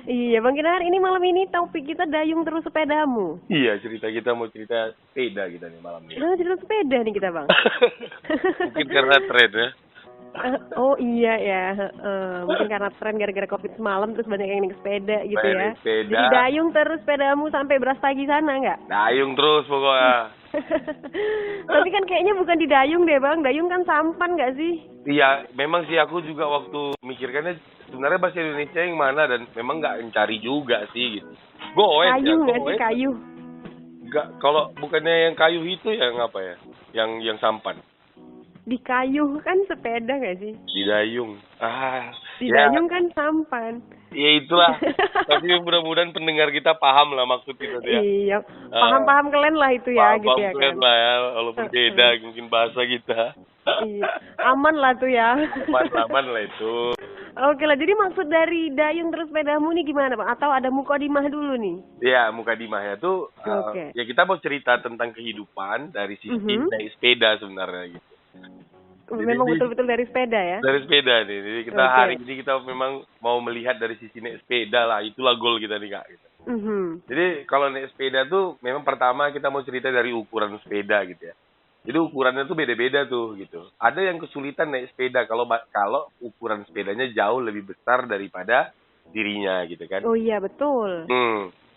Iya, Bang Kinar, ini malam ini topik kita dayung terus sepedamu. Iya, kita mau cerita sepeda kita nih malam ini. Nah, cerita sepeda nih kita, Bang. Mungkin karena tren ya. Oh iya ya, mungkin karena tren gara-gara COVID semalam terus banyak yang naik sepeda gitu Banyak ya. naik sepeda. Jadi dayung terus sepedamu sampai Brastagi sana nggak? Dayung terus pokoknya. Tapi kan kayaknya bukan di dayung deh, Bang. Dayung kan sampan nggak sih? Iya, memang sih aku juga waktu mikirkannya sebenarnya bahasa Indonesia yang mana dan memang nggak mencari juga sih gitu. Goes Kayu ya, nggak sih, goes. kayu? Nggak, kalau bukannya yang kayu itu yang apa ya? Yang sampan. Di kayu kan sepeda nggak sih? Di dayung. Di Ya, dayung kan sampan. ya itulah. Tapi mudah-mudahan pendengar kita paham lah maksud itu ya. Iya, paham-paham kalian lah itu ya, gitu ya Paham kan. lah ya, walaupun beda mungkin bahasa kita. Iya, aman lah tuh ya. Aman lah itu. Oke lah, jadi maksud dari dayung terus sepedamu nih gimana, Bang? Atau ada mukodimah dulu nih? Ya, Mukadimah tuh Oke. ya kita mau cerita tentang kehidupan dari sisi naik sepeda sebenarnya gitu. Memang Jadi, betul-betul dari sepeda ya? dari sepeda nih. Jadi kita Oke. hari ini kita memang mau melihat dari sisi naik sepeda lah. Itulah goal kita nih, Kak. Gitu. Jadi kalau naik sepeda tuh memang pertama kita mau cerita dari ukuran sepeda gitu ya. Jadi ukurannya tuh beda-beda tuh gitu. Ada yang kesulitan naik sepeda kalau ukuran sepedanya jauh lebih besar daripada dirinya gitu kan. Oh iya, betul.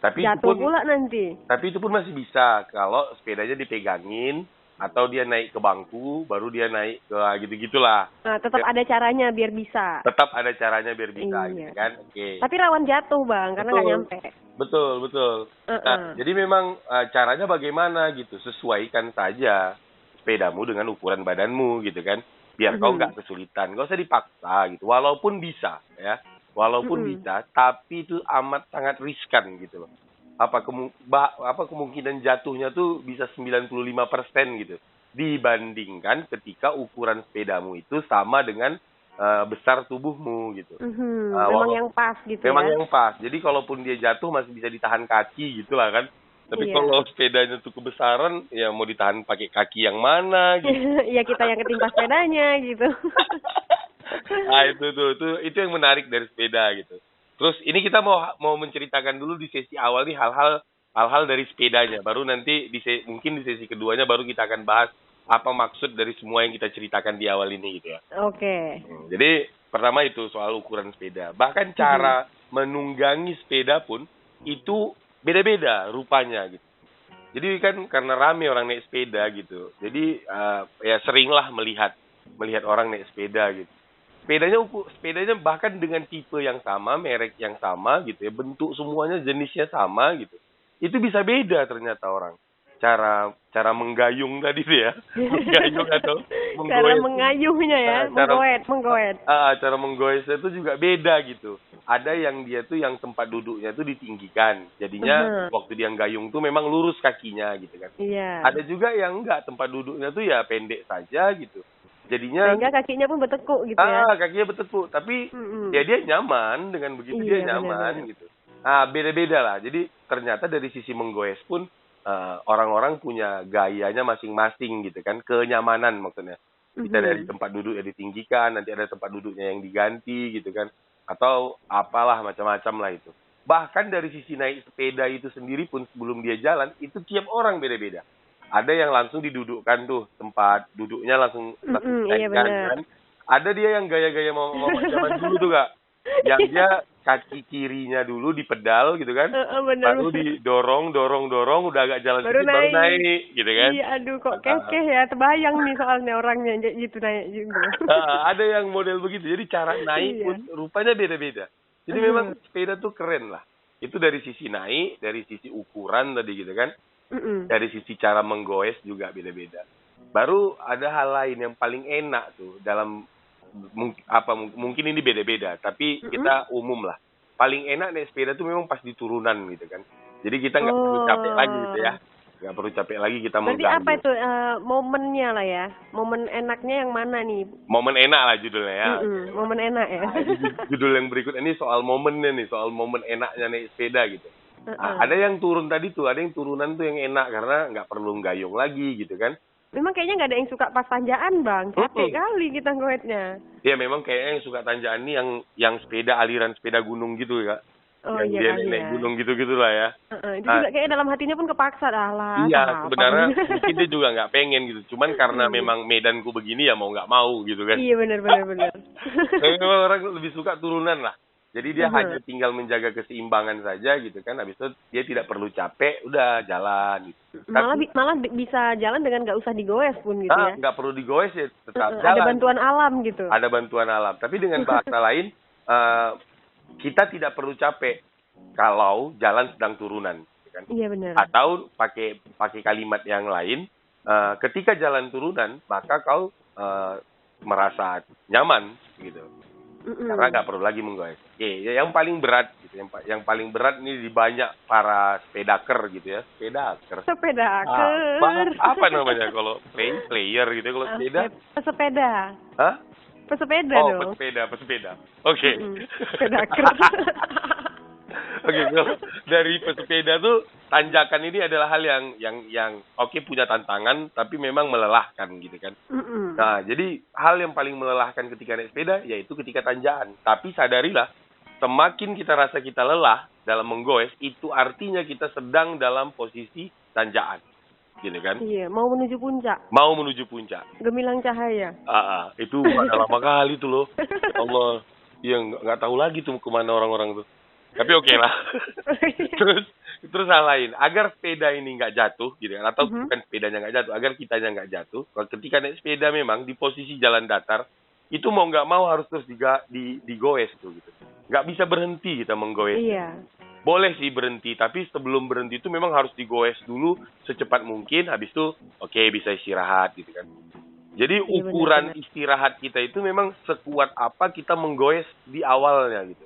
Tapi Jatuh pula nanti. Tapi itu pun masih bisa kalau sepedanya dipegangin atau dia naik ke bangku baru dia naik ke gitu-gitulah. Nah, tetap ada caranya biar bisa. Tetap ada caranya biar bisa Iya. gitu kan. Oke. Tapi rawan jatuh, Bang, karena nggak nyampe. Betul. Nah, jadi memang caranya bagaimana gitu. Sesuaikan saja sepedamu dengan ukuran badanmu gitu kan. Biar kau nggak kesulitan. Nggak usah dipaksa gitu. Walaupun bisa ya. Walaupun bisa, tapi itu amat sangat riskan gitu loh. Apa kemungkinan jatuhnya tuh bisa 95% gitu. Dibandingkan ketika ukuran sepedamu itu sama dengan besar tubuhmu gitu. Memang yang pas gitu Memang ya? yang pas. Jadi kalaupun dia jatuh masih bisa ditahan kaki gitu lah kan. Tapi Iya. kalau sepedanya tuh kebesaran, ya mau ditahan pakai kaki yang mana gitu. Ya kita yang ketimpa sepedanya gitu. Nah itu yang menarik dari sepeda gitu. Terus ini kita mau menceritakan dulu di sesi awal nih hal-hal dari sepedanya. Baru nanti mungkin di sesi keduanya baru kita akan bahas apa maksud dari semua yang kita ceritakan di awal ini gitu ya. Oke. Jadi pertama itu soal ukuran sepeda. Bahkan cara menunggangi sepeda pun itu beda-beda rupanya gitu. Jadi kan karena rame orang naik sepeda gitu. Jadi ya seringlah melihat orang naik sepeda gitu. Sepedanya bahkan dengan tipe yang sama, merek yang sama gitu ya, bentuk semuanya jenisnya sama gitu. Itu bisa beda ternyata orang. Cara menggayung tadi tuh ya. Menggayung atau menggoes. Cara mengayuhnya ya, menggoet. Cara menggoesnya itu juga beda gitu. Ada yang dia tuh yang tempat duduknya tuh ditinggikan. Jadinya waktu dia gayung tuh memang lurus kakinya gitu kan. Iya. Ada juga yang enggak, tempat duduknya tuh ya pendek saja gitu. Jadinya sehingga kakinya pun bertekuk gitu ya. Kakinya bertekuk, tapi ya dia nyaman, dengan begitu Iya, dia nyaman benar-benar. gitu. Beda-beda lah. Jadi ternyata dari sisi menggoes pun orang-orang punya gayanya masing-masing gitu kan, kenyamanan maksudnya. Bisa dari tempat duduk yang ditinggikan, nanti ada tempat duduknya yang diganti gitu kan, atau apalah macam-macam lah itu. Bahkan dari sisi naik sepeda itu sendiri pun sebelum dia jalan, itu tiap orang beda-beda. Ada yang langsung didudukkan tuh, tempat duduknya langsung Iya, dinaikkan benar. kan. Ada dia yang gaya-gaya mau zaman dulu tuh Kak. Yang dia kaki kirinya dulu di pedal gitu kan. Benar. Baru didorong, udah agak jalan Baru sedikit baru naik. naik gitu kan. Iya, aduh kok kekeh ya, terbayang nih soalnya orangnya gitu naik juga. Ada yang model begitu. Jadi cara naik pun rupanya beda-beda. Jadi memang sepeda tuh keren lah. Itu dari sisi naik, dari sisi ukuran tadi gitu kan. Dari sisi cara menggoes juga beda-beda. Baru ada hal lain yang paling enak tuh dalam mungkin ini beda-beda, tapi kita umum lah. Paling enak naik sepeda tuh memang pas di turunan gitu kan. Jadi kita nggak perlu capek lagi gitu ya. Nggak perlu capek lagi kita Berarti mengganggu. apa itu momennya lah ya? Momen enaknya yang mana nih? Momen enak lah judulnya ya. Momen enak ya. Judul yang berikut ini soal momennya nih, soal momen enaknya naik sepeda gitu. Ada yang turun tadi tuh, ada yang turunan tuh yang enak karena nggak perlu gayung lagi gitu kan. Memang kayaknya nggak ada yang suka pas tanjakan, Bang. Capek kali kita goetnya. Ya memang kayaknya yang suka tanjakan ini yang sepeda aliran sepeda gunung gitu ya. Oh yang iya dia kali naik ya. gunung gitu-gitu lah ya. Itu Nah, juga kayak dalam hatinya pun kepaksa, lah iya, apa sebenarnya kamu. mungkin dia juga nggak pengen gitu. Cuman karena Iya. memang medanku begini ya mau nggak mau gitu kan. Iya benar benar benar. Tapi memang orang lebih suka turunan lah. Jadi dia hanya tinggal menjaga keseimbangan saja gitu kan. Habis itu dia tidak perlu capek, udah jalan gitu. Malah Tapi malah bisa jalan dengan nggak usah digoes pun gitu ya. nggak perlu digoes ya, tetap Ada jalan. bantuan alam gitu. Ada bantuan alam. Tapi dengan bahasa lain, eh, kita tidak perlu capek kalau jalan sedang turunan. Gitu kan. Iya benar. Atau pakai kalimat yang lain, ketika jalan turunan, maka kau merasa nyaman gitu. Karena nggak perlu lagi menggoes. Oke, yang paling berat gitu, yang paling berat ini di banyak para sepedaker gitu ya, sepedaker. Sepedaker. Apa namanya kalau player gitu kalau sepeda? Pesepeda. Hah? Pesepeda dong. Pesepeda. Oke. Sepedaker. Oke, kalau dari pesepeda tuh tanjakan ini adalah hal yang oke punya tantangan tapi memang melelahkan gitu kan. Nah, jadi hal yang paling melelahkan ketika naik sepeda yaitu ketika tanjakan. Tapi sadarilah, semakin kita rasa kita lelah dalam menggoes, itu artinya kita sedang dalam posisi tanjakan. Gitu kan? Iya, mau menuju puncak. Mau menuju puncak. Gemilang cahaya. Itu udah lama kali tuh loh. Ya Allah, ya nggak tahu lagi tuh kemana orang-orang tuh. Tapi oke lah. terus hal lain, agar sepeda ini nggak jatuh, gitu kan? Atau bukan sepedanya nggak jatuh, agar kitanya nggak jatuh. Ketika naik sepeda memang di posisi jalan datar, itu mau nggak mau harus terus digoes tuh gitu. Nggak bisa berhenti kita menggoes. Iya. Boleh sih berhenti, tapi sebelum berhenti itu memang harus digoes dulu secepat mungkin. Habis itu oke, bisa istirahat gitu kan. Jadi ukuran istirahat kita itu memang sekuat apa kita menggoes di awalnya gitu.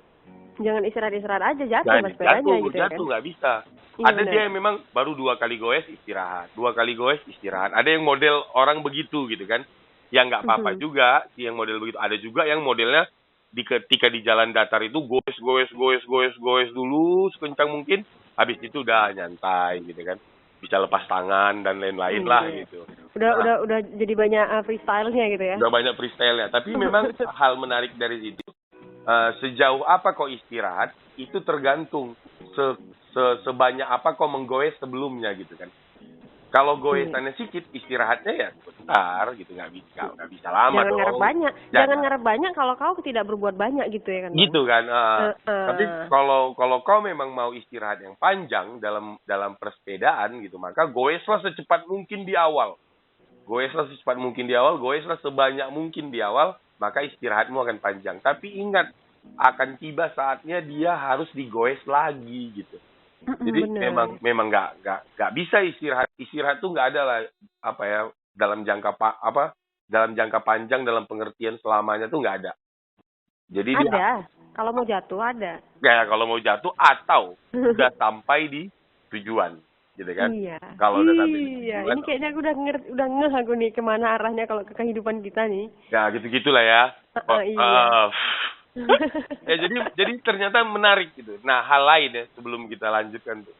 Jangan istirahat aja jatuh mas sepedanya gitu ya kan. Jatuh nggak bisa. Iya, Ada dia yang memang baru 2 kali goes istirahat, 2 kali goes istirahat. Ada yang model orang begitu gitu kan. Yang nggak apa-apa juga, yang model begitu. Ada juga yang modelnya ketika di jalan datar itu goes dulu sekencang mungkin. Habis itu udah nyantai gitu kan. Bisa lepas tangan dan lain-lain lah gitu. Udah jadi banyak freestyle-nya gitu ya. Udah banyak freestyle-nya. Tapi memang hal menarik dari situ, sejauh apa kau istirahat itu tergantung sebanyak apa kau menggoes sebelumnya gitu kan. Kalau goesannya sedikit, istirahatnya ya sebentar gitu, nggak bisa lama. Jangan ngarep banyak. Jangan ngarep banyak kalau kau tidak berbuat banyak gitu ya kan. Gitu kan. Tapi kalau kau memang mau istirahat yang panjang dalam persepedaan gitu, maka goeslah secepat mungkin di awal. Goeslah secepat mungkin di awal, goeslah sebanyak mungkin di awal, maka istirahatmu akan panjang. Tapi ingat, akan tiba saatnya dia harus digoes lagi gitu. Jadi memang nggak bisa istirahat. Istirahat tuh nggak ada lah dalam jangka panjang dalam pengertian selamanya tuh nggak ada. Jadi ada. Kalau mau jatuh ada. Ya kalau mau jatuh atau sudah sampai di tujuan. Gitu kan? Iya. Kalau udah sampai di tujuan. Ini kayaknya aku udah ngeh aku nih kemana arahnya kalau ke kehidupan kita nih. Ya gitu-gitulah ya. Iya. Ya jadi ternyata menarik gitu. Nah hal lain ya sebelum kita lanjutkan tuh,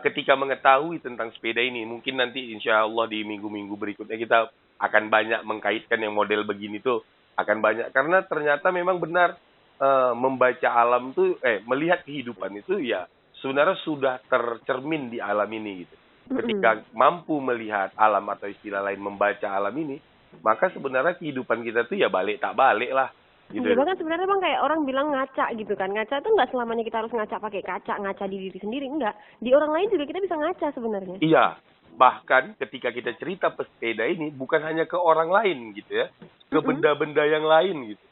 ketika mengetahui tentang sepeda ini, mungkin nanti insya Allah di minggu-minggu berikutnya kita akan banyak mengkaitkan yang model begini tuh, akan banyak karena ternyata memang benar membaca alam tuh melihat kehidupan itu ya sebenarnya sudah tercermin di alam ini gitu. Ketika mampu melihat alam atau istilah lain membaca alam ini, maka sebenarnya kehidupan kita tuh ya balik tak balik lah. Gitu. Iya, bahkan sebenarnya bang kayak orang bilang ngaca gitu kan. Ngaca itu nggak selamanya kita harus ngaca pakai kaca, ngaca di diri sendiri, enggak. Di orang lain juga kita bisa ngaca sebenarnya. Iya, bahkan ketika kita cerita pesepeda ini bukan hanya ke orang lain gitu ya, ke benda-benda yang lain gitu.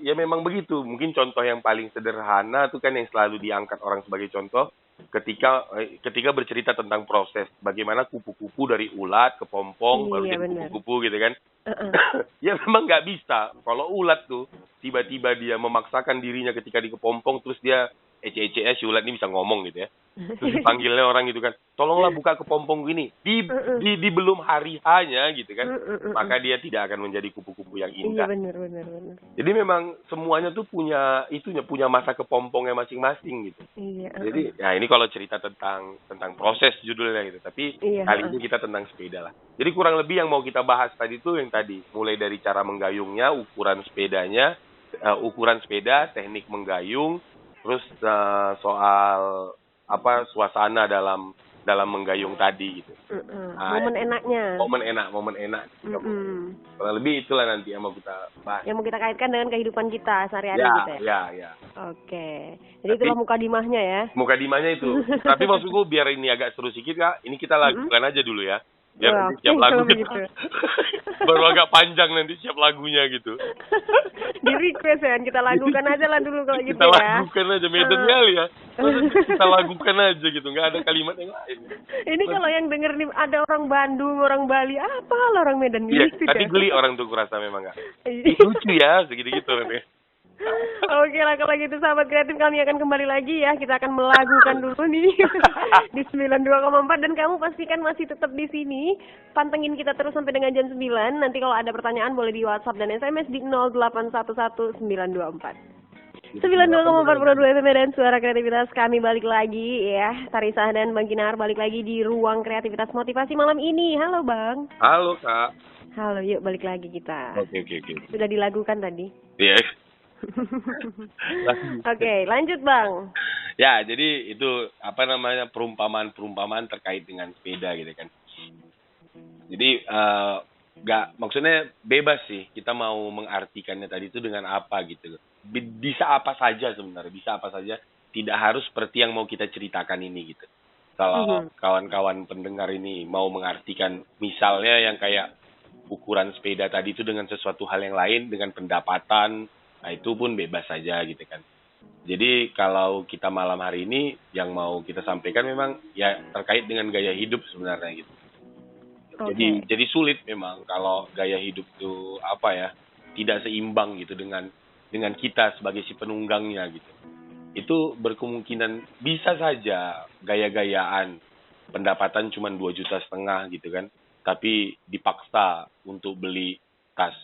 Ya memang begitu. Mungkin contoh yang paling sederhana itu kan yang selalu diangkat orang sebagai contoh ketika bercerita tentang proses bagaimana kupu-kupu dari ulat ke pompong baru jadi kupu-kupu gitu kan. Ya memang nggak bisa. Kalau ulat tuh tiba-tiba dia memaksakan dirinya ketika di kepompong terus dia ece-ece si ulat ini bisa ngomong gitu ya. Terus dipanggilnya orang gitu kan, tolonglah buka kepompong gini. Di belum hari hanya gitu kan. Maka dia tidak akan menjadi kupu-kupu yang indah. Iya benar. Jadi memang semuanya tuh punya masa kepompongnya masing-masing gitu. Iya. Jadi ya ini kalau cerita tentang proses judulnya gitu. Tapi kali ini kita tentang sepeda lah. Jadi kurang lebih yang mau kita bahas tadi tuh yang tadi mulai dari cara menggayungnya, ukuran sepeda, teknik menggayung, Terus soal suasana dalam menggayung tadi gitu. Nah, Momen enaknya. momen enak. Mm-mm. Kurang lebih itulah nanti yang mau kita bahas. Yang mau kita kaitkan dengan kehidupan kita sehari-hari Ya, gitu ya. ya. Oke. Jadi itulah mukadimahnya ya. Mukadimahnya itu. Tapi maksudku biar ini agak seru sedikit Kak, ini kita lakukan aja dulu ya. Biar Wah, nanti siap oke, lagu kalau kita. begitu. Baru agak panjang nanti siap lagunya gitu. Di request ya, kita lakukan aja lah dulu kalau gitu Kita ya. lagukan aja, Medan kali ya. Kita lagukan aja gitu, nggak ada kalimat yang lain. Ini kalau yang denger nih ada orang Bandung, orang Bali, apa lah orang Medan Iya, gitu tapi ya. geli orang tuh kurasa memang Kak. Iya. Lucu ya, segitu-gitu nanti. Oke lah kalau gitu sahabat kreatif, kami akan kembali lagi ya. Kita akan melagukan dulu nih di 92,4 dan kamu pastikan masih tetap di sini. Pantengin kita terus sampai dengan jam 9. Nanti kalau ada pertanyaan boleh di WhatsApp dan SMS di 0811924. 92,4 Pro 2 FM dan suara kreativitas kami balik lagi ya. Tarisa dan Bang Kinar balik lagi di ruang kreativitas motivasi malam ini. Halo Bang. Halo Kak. Halo, yuk balik lagi kita. Oke. Sudah dilagukan tadi. Iya. Oke, lanjut Bang. Ya, jadi itu perumpamaan terkait dengan sepeda gitu kan. Jadi maksudnya bebas sih kita mau mengartikannya tadi itu dengan apa gitu. Bisa apa saja sebenarnya, bisa apa saja. Tidak harus seperti yang mau kita ceritakan ini gitu. Kalau kawan-kawan pendengar ini mau mengartikan misalnya yang kayak ukuran sepeda tadi itu dengan sesuatu hal yang lain, dengan pendapatan, nah itu pun bebas saja gitu kan. Jadi kalau kita malam hari ini yang mau kita sampaikan memang ya terkait dengan gaya hidup sebenarnya gitu. Jadi sulit memang kalau gaya hidup itu tidak seimbang gitu dengan kita sebagai si penunggangnya gitu. Itu berkemungkinan bisa saja gaya-gayaan pendapatan cuma 2,5 juta gitu kan, tapi dipaksa untuk beli tas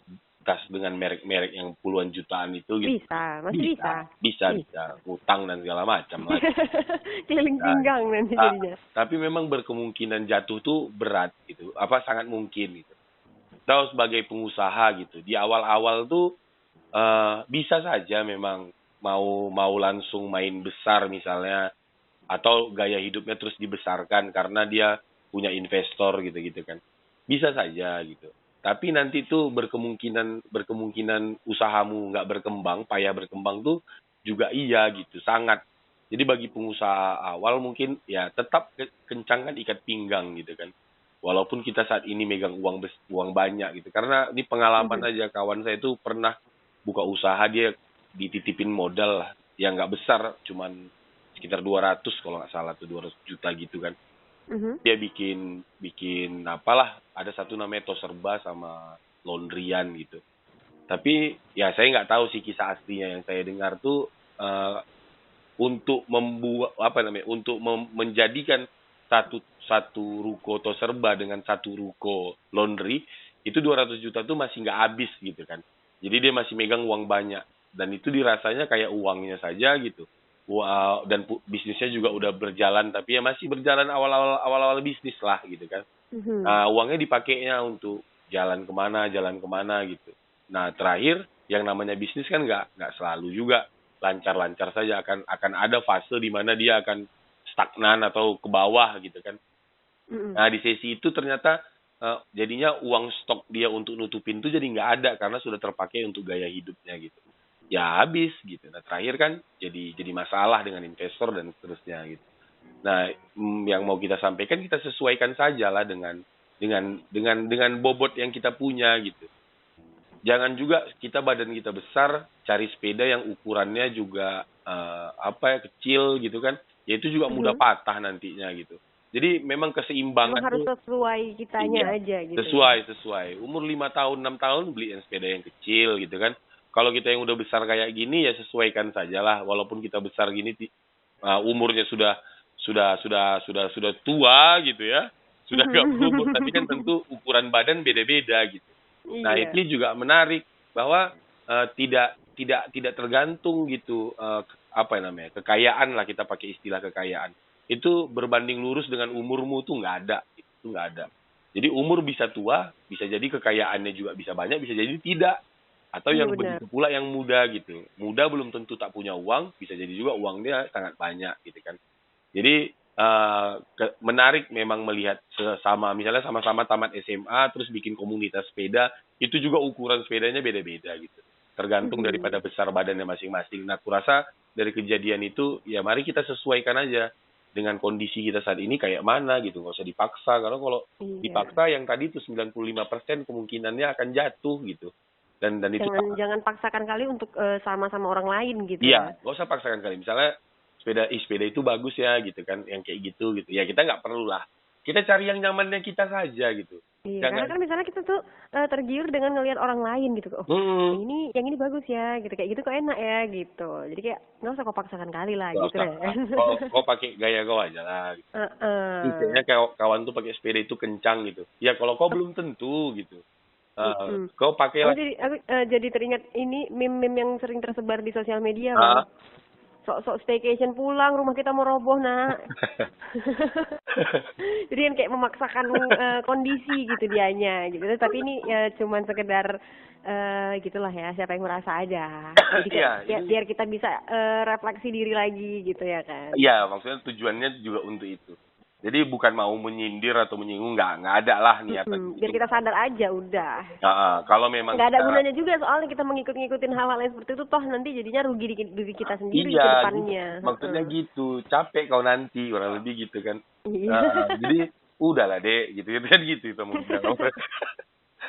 dengan merek-merek yang puluhan jutaan itu gitu. Bisa utang dan segala macam lah. Keliling pinggang nanti jadinya. Tapi memang berkemungkinan jatuh tuh berat gitu, sangat mungkin gitu. Tahu sebagai pengusaha gitu, di awal-awal tuh bisa saja memang mau langsung main besar misalnya, atau gaya hidupnya terus dibesarkan karena dia punya investor gitu kan. Bisa saja gitu. Tapi nanti tuh berkemungkinan usahamu nggak berkembang, payah berkembang tuh juga iya gitu, sangat. Jadi bagi pengusaha awal mungkin ya tetap kencangkan ikat pinggang gitu kan. Walaupun kita saat ini megang uang banyak gitu. Karena ini pengalaman aja, kawan saya itu pernah buka usaha, dia dititipin modal lah yang nggak besar, cuman sekitar 200 kalau nggak salah tuh 200 juta gitu kan. Dia bikin ada satu namanya Toserba sama laundryan gitu. Tapi ya saya nggak tahu sih kisah aslinya. Yang saya dengar tuh untuk menjadikan satu ruko Toserba dengan satu ruko laundry itu 200 juta tuh masih nggak habis gitu kan. Jadi dia masih megang uang banyak dan itu dirasanya kayak uangnya saja gitu. Dan bisnisnya juga udah berjalan, tapi ya masih berjalan awal-awal bisnis lah gitu kan. Nah, uangnya dipakainya untuk jalan kemana gitu. Nah, terakhir yang namanya bisnis kan nggak selalu juga lancar-lancar saja, akan ada fase di mana dia akan stagnan atau ke bawah gitu kan. Nah, di sesi itu ternyata jadinya uang stok dia untuk nutupin itu jadi nggak ada karena sudah terpakai untuk gaya hidupnya gitu. Ya habis gitu. Nah, terakhir kan jadi masalah dengan investor dan seterusnya gitu. Nah, yang mau kita sampaikan, kita sesuaikan saja lah dengan bobot yang kita punya gitu. Jangan juga badan kita besar, cari sepeda yang ukurannya juga kecil gitu kan. Ya itu juga mudah patah nantinya gitu. Jadi memang keseimbangan harus sesuai kitanya aja gitu. Sesuai. Umur 5 tahun, 6 tahun beli yang sepeda yang kecil gitu kan. Kalau kita yang udah besar kayak gini ya sesuaikan sajalah, walaupun kita besar gini umurnya sudah tua gitu ya. Sudah enggak berumur, tapi kan tentu ukuran badan beda-beda gitu. Nah, ini juga menarik bahwa tidak tergantung gitu kekayaan lah, kita pakai istilah kekayaan. Itu berbanding lurus dengan umurmu tuh nggak ada. Jadi umur bisa tua, bisa jadi kekayaannya juga bisa banyak, bisa jadi tidak. Atau Iya yang benar. begitu pula yang muda gitu. Muda belum tentu tak punya uang, bisa jadi juga uangnya sangat banyak gitu kan. Jadi menarik memang melihat sesama, misalnya sama-sama tamat SMA terus bikin komunitas sepeda, itu juga ukuran sepedanya beda-beda gitu. Tergantung daripada besar badannya masing-masing. Nah, kurasa dari kejadian itu ya mari kita sesuaikan aja dengan kondisi kita saat ini kayak mana gitu, nggak usah dipaksa. Karena kalau Iya. dipaksa yang tadi itu 95% kemungkinannya akan jatuh gitu. Dan itu Jangan paksakan kali untuk sama-sama orang lain gitu iya, ya. nggak usah paksakan kali. Misalnya sepeda itu bagus ya gitu kan, yang kayak gitu gitu. Ya kita nggak perlu lah. Kita cari yang nyamannya kita saja gitu. Iya, karena Jangan, kan misalnya kita tuh tergiur dengan ngelihat orang lain gitu. Oh, hmm, yang ini bagus ya, gitu kayak gitu kok enak ya gitu. Jadi kayak nggak usah kau paksakan kali lah nggak gitu usah. deh. Kau pakai gaya kau aja lah. Gitu. Heeh. Kayaknya kawan tuh pakai sepeda itu kencang gitu. Ya kalau kau belum tentu gitu. Mm-mm. Kau pakailah. Aku jadi teringat ini meme-meme yang sering tersebar di sosial media, Bang. Ah. Sok-sok staycation pulang, rumah kita mau roboh, Nak. Jadi kan kayak memaksakan kondisi gitu dianya gitu. Tapi ini ya cuman sekedar gitulah ya, siapa yang merasa aja. Jadi kayak Iya, ini biar kita bisa refleksi diri lagi gitu ya kan. iya, maksudnya tujuannya juga untuk itu. Jadi bukan mau menyindir atau menyinggung, nggak ada lah niatan Biar gitu. kita sadar aja udah. Kalau memang Nggak ada kita, gunanya juga soalnya kita ngikutin hal-hal yang seperti itu, toh nanti jadinya rugi diri kita sendiri iya, ke gitu. depannya. Maksudnya gitu, capek kau nanti, kurang lebih gitu kan. Iya. Jadi, udahlah dek, gitu kan gitu itu mau bilang.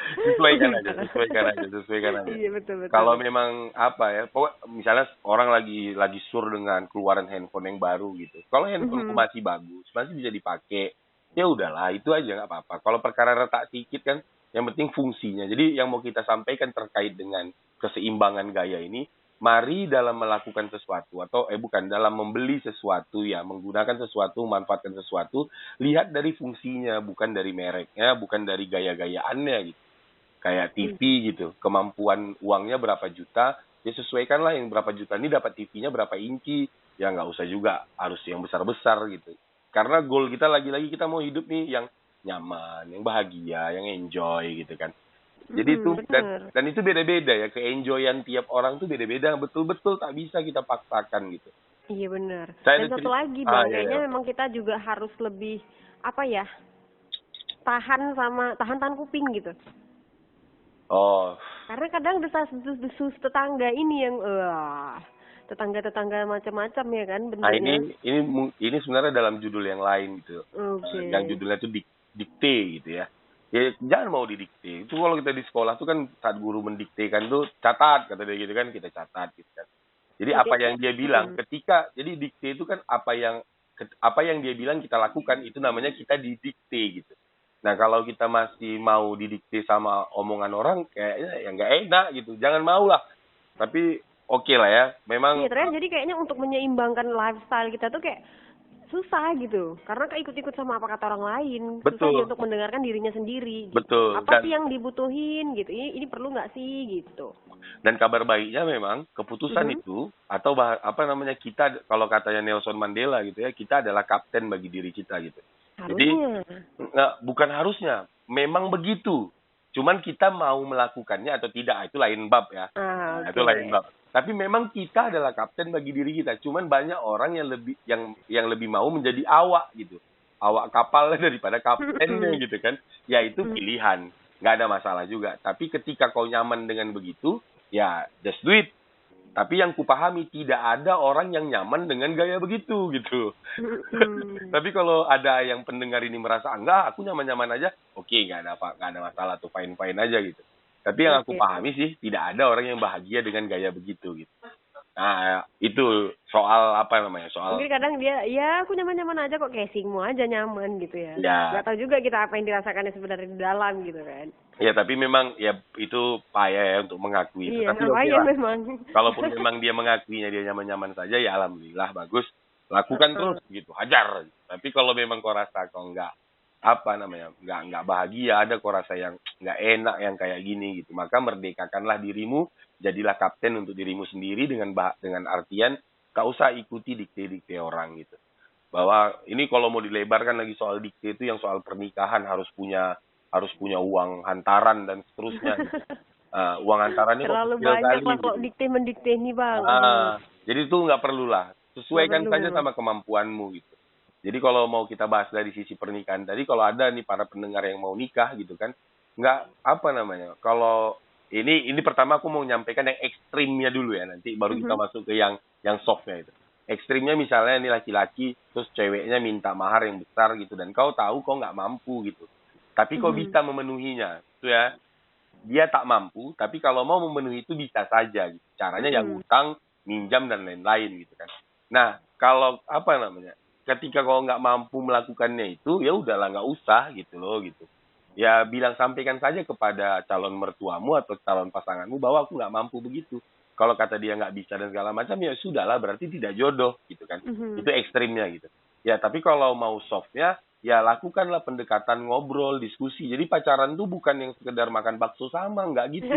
Sesuaikan aja, Udah. sesuaikan aja, sesuaikan aja. Iya betul betul. Kalau memang apa ya, misalnya orang lagi sur dengan keluaran handphone yang baru gitu. Kalau handphoneku Mhm. masih bagus, masih bisa dipakai, ya udahlah, itu aja nggak apa-apa. Kalau perkara retak sedikit kan, yang penting fungsinya. Jadi yang mau kita sampaikan terkait dengan keseimbangan gaya ini, mari dalam melakukan sesuatu atau bukan dalam membeli sesuatu ya, menggunakan sesuatu, memanfaatkan sesuatu, lihat dari fungsinya, bukan dari mereknya, bukan dari gaya-gayaannya gitu. Kayak TV Iya. gitu, kemampuan uangnya berapa juta, ya sesuaikanlah yang berapa juta ini dapat TV-nya berapa inci, ya nggak usah juga harus yang besar-besar gitu. Karena goal kita lagi-lagi kita mau hidup nih yang nyaman, yang bahagia, yang enjoy gitu kan. Jadi itu Bener. dan itu beda-beda ya, keenjoyan tiap orang tuh beda-beda, betul-betul tak bisa kita paksakan gitu. Iya bener. Saya Dan ada satu cerita, lagi Bang, ya ya. kayaknya memang kita juga harus lebih apa ya, tahan kuping gitu. Oh, Karena kadang desas-desus tetangga ini yang tetangga-tetangga macam-macam ya kan nah bentuknya. ini sebenarnya dalam judul yang lain gitu. Oke. Yang judulnya itu dikte gitu ya. Ya jangan mau didikte. Itu kalau kita di sekolah tuh kan saat guru mendiktekan tuh catat kata dia gitu kan, kita catat gitu kan. Jadi Ya, apa yang dia bilang mm-mm. ketika jadi dikte itu kan apa yang dia bilang kita lakukan itu namanya kita didikte gitu. Nah, kalau kita masih mau didikte sama omongan orang kayaknya ya nggak enak gitu. Jangan mau lah. Tapi oke lah ya. Iya, Memang ternyata jadi kayaknya untuk menyeimbangkan lifestyle kita tuh kayak susah gitu. Karena keikut-ikut sama apa kata orang lain. Susah dia betul, untuk mendengarkan dirinya sendiri gitu. betul. Apa sih yang dibutuhin gitu. Ini perlu nggak sih gitu. Dan kabar baiknya memang keputusan Mhm. itu atau apa namanya kita kalau katanya Nelson Mandela gitu ya, kita adalah kapten bagi diri kita gitu. Jadi Harusnya. bukan harusnya, memang begitu. Cuman kita mau melakukannya atau tidak itu lain bab ya. Nah, itu Oke. lain bab. Tapi memang kita adalah kapten bagi diri kita. Cuman banyak orang yang lebih mau menjadi awak gitu. Awak kapal daripada kaptennya Mhm. gitu kan. Ya itu Mhm. pilihan. Nggak ada masalah juga. Tapi ketika kau nyaman dengan begitu, ya just do it. Tapi yang kupahami tidak ada orang yang nyaman dengan gaya begitu gitu. Mhm. Tapi kalau ada yang pendengar ini merasa enggak, aku nyaman-nyaman aja, oke, nggak ada masalah tuh, fine-fine aja gitu. Tapi yang aku Oke. pahami sih tidak ada orang yang bahagia dengan gaya begitu gitu. Nah, itu soal apa namanya? Soal Mungkin kadang dia, ya aku nyaman-nyaman aja kok, casingmu aja nyaman gitu ya. ya, Gak tahu juga kita apa yang dirasakannya sebenarnya di dalam gitu kan. ya tapi memang ya itu payah ya untuk mengakui itu. Iya, Tapi oke lumayan lah. memang. Kalaupun memang dia mengakuinya dia nyaman-nyaman saja, ya alhamdulillah bagus. Lakukan terus gitu, hajar. Tapi kalau memang kau rasa kau enggak apa namanya nggak bahagia, ada kau rasa yang nggak enak yang kayak gini gitu, maka merdekakanlah dirimu, jadilah kapten untuk dirimu sendiri dengan artian gak usah ikuti dikte-dikte orang gitu. Bahwa ini kalau mau dilebarkan lagi soal dikte itu yang soal pernikahan harus punya uang hantaran dan seterusnya gitu. Uang antarannya kok Terlalu kecil banyak kali lah gitu. kalau dikte nih bang. Jadi itu nggak perlu lah. Sesuaikan Nggak perlu saja memang. sama kemampuanmu gitu. Jadi kalau mau kita bahas dari sisi pernikahan tadi, kalau ada nih para pendengar yang mau nikah gitu kan, nggak apa namanya. Kalau ini pertama aku mau nyampaikan yang ekstrimnya dulu ya, nanti baru kita masuk ke yang softnya itu. Ekstrimnya misalnya ini laki-laki, terus ceweknya minta mahar yang besar gitu, dan kau tahu kau nggak mampu gitu. Tapi kau bisa memenuhinya, itu ya. Dia tak mampu, tapi kalau mau memenuhi itu bisa saja. Gitu. Caranya ya utang, minjam dan lain-lain gitu kan. Nah, kalau apa namanya? Ketika kau nggak mampu melakukannya itu, ya udahlah nggak usah gitu loh gitu. Ya bilang sampaikan saja kepada calon mertuamu atau calon pasanganmu bahwa aku nggak mampu begitu. Kalau kata dia nggak bisa dan segala macam ya sudahlah berarti tidak jodoh gitu kan. Itu ekstrimnya gitu. Ya tapi kalau mau softnya ya lakukanlah pendekatan ngobrol, diskusi. Jadi pacaran tuh bukan yang sekedar makan bakso sama, nggak gitu.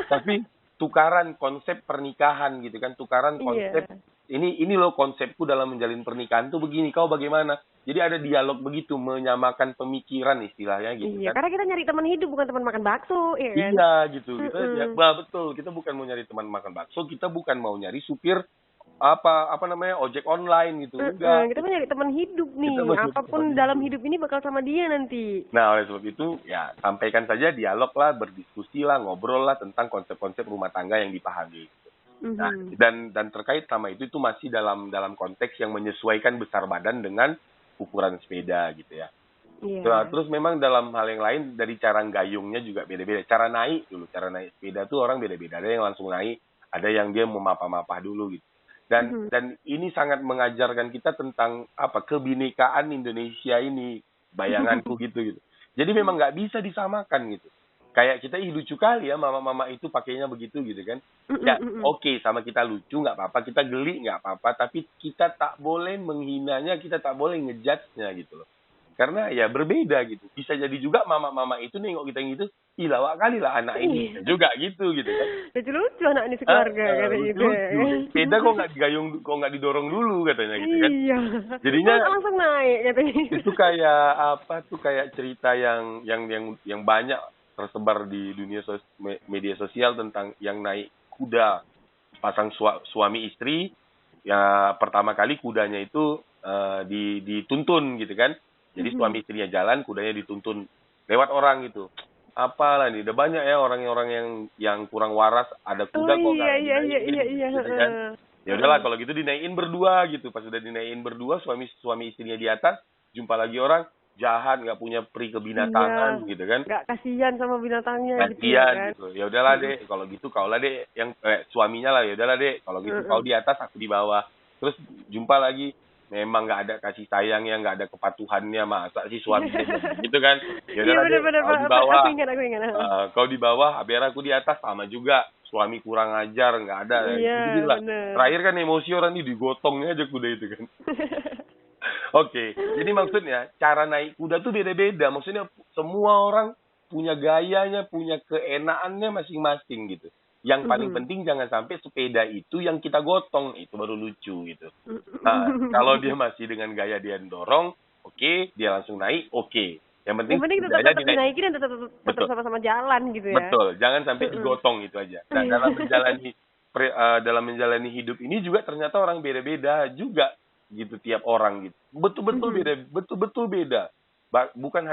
Tapi tukaran konsep pernikahan gitu kan, tukaran konsep ini loh konsepku dalam menjalin pernikahan tuh begini, kau bagaimana? Jadi ada dialog begitu, menyamakan pemikiran istilahnya gitu Iya, kan. karena kita nyari teman hidup bukan teman makan bakso, iya kan? Iya gitu, kita ya, betul, kita bukan mau nyari teman makan bakso, kita bukan mau nyari supir apa namanya ojek online gitu, enggak. Kita mau nyari teman hidup nih, Kita mau nyari apapun teman dalam hidup ini bakal sama dia nanti. Nah, oleh sebab itu, ya sampaikan saja dialog lah, berdiskusi lah, ngobrol lah tentang konsep-konsep rumah tangga yang dipahami. Nah, dan terkait sama itu masih dalam konteks yang menyesuaikan besar badan dengan ukuran sepeda gitu ya. Nah, terus memang dalam hal yang lain dari cara gayungnya juga beda-beda. Cara naik sepeda tuh orang beda-beda. Ada yang langsung naik, ada yang dia memapah-mapah dulu gitu. Dan ini sangat mengajarkan kita tentang apa kebinekaan Indonesia ini, bayanganku gitu. Jadi memang nggak bisa disamakan gitu. Kayak kita lucu kali ya mama-mama itu pakainya begitu gitu kan. Ya oke, sama kita lucu nggak apa-apa, kita geli nggak apa-apa, tapi kita tak boleh menghinanya, kita tak boleh ngejudge-nya gitu loh. Karena ya berbeda gitu. Bisa jadi juga mama-mama itu nengok kita yang gitu, ih lawak kali lah anak ini. Juga gitu kan. Lucu-lucu anak ini sekeluarga kata gitu. Lucu. Sepeda kok nggak digayung, kok nggak didorong dulu katanya gitu kan. Iya. Jadinya langsung naik katanya. itu kayak apa tuh kayak cerita yang banyak tersebar di dunia media sosial tentang yang naik kuda pasang suami istri ya pertama kali kudanya itu dituntun gitu kan. Jadi suami istrinya jalan, kudanya dituntun lewat orang gitu. Apalah nih, udah banyak ya orang-orang yang kurang waras, ada kuda kok nggak dinaikin, gitu kan. Ya udahlah kalau gitu dinaikin berdua gitu. Pas udah dinaikin berdua, suami istrinya di atas, jumpa lagi orang jahat, nggak punya peri kebinatangan gitu kan. Nggak kasihan sama binatangnya gitu Kasihan kan. gitu. Ya udahlah deh, kalau gitu kaulah deh yang suaminya lah, ya udahlah deh, kalau gitu kau di atas, aku di bawah. Terus jumpa lagi, memang nggak ada kasih sayangnya, nggak ada kepatuhannya, masa sih suaminya gitu kan. Ya udahlah deh, kau di bawah. Aku ingat. Kau di bawah, biar aku di atas, sama juga. Suami kurang ajar, nggak ada. Iya, bener. Terakhir kan emosi orang ini digotongnya aja kuda itu kan. Oke, jadi maksudnya cara naik kuda tuh beda-beda. Maksudnya semua orang punya gayanya, punya keenaannya masing-masing gitu. Yang paling penting jangan sampai sepeda itu yang kita gotong, itu baru lucu gitu. Nah, kalau dia masih dengan gaya dia dorong, oke, dia langsung naik, oke. Yang penting tetap dinaikin dan tetap sama-sama jalan gitu ya. Betul, jangan sampai digotong itu aja. Dan dalam menjalani hidup ini juga ternyata orang beda-beda juga gitu tiap orang gitu. Betul-betul beda. Bukan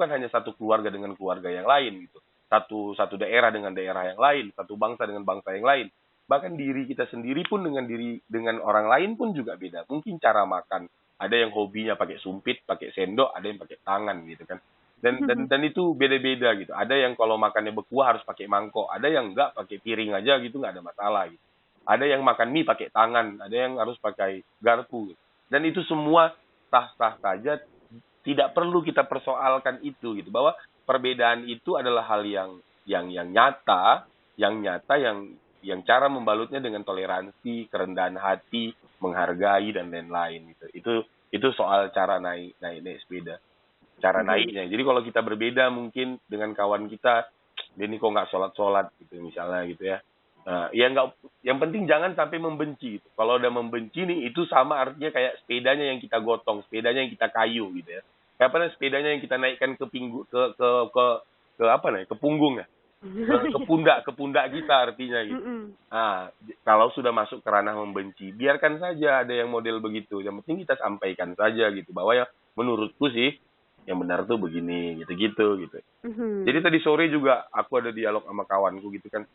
hanya satu keluarga dengan keluarga yang lain gitu. Satu daerah dengan daerah yang lain, satu bangsa dengan bangsa yang lain. Bahkan diri kita sendiri pun dengan orang lain pun juga beda. Mungkin cara makan, ada yang hobinya pakai sumpit, pakai sendok, ada yang pakai tangan gitu kan. Dan itu beda-beda gitu. Ada yang kalau makannya berkuah harus pakai mangkok, ada yang enggak pakai piring aja gitu, nggak ada masalah gitu. Ada yang makan mie pakai tangan, ada yang harus pakai garpu. Gitu. Dan itu semua sah-sah saja, tidak perlu kita persoalkan itu gitu. Bahwa perbedaan itu adalah hal yang nyata, yang cara membalutnya dengan toleransi, kerendahan hati, menghargai dan lain-lain gitu. Itu soal cara naik sepeda. Cara naiknya. Jadi kalau kita berbeda mungkin dengan kawan kita, dia ini kok nggak sholat gitu misalnya gitu ya. Nah, yang penting jangan sampai membenci gitu. Kalau udah membenci nih itu sama artinya kayak sepedanya yang kita gotong, sepedanya yang kita kayu gitu ya. Kapan sepedanya yang kita naikkan ke punggung ya. ke pundak kita artinya gitu. Nah, kalau sudah masuk ke ranah membenci, biarkan saja ada yang model begitu. Yang penting kita sampaikan saja gitu bahwa ya menurutku sih yang benar tuh begini gitu-gitu gitu. Jadi tadi sore juga aku ada dialog sama kawanku gitu kan.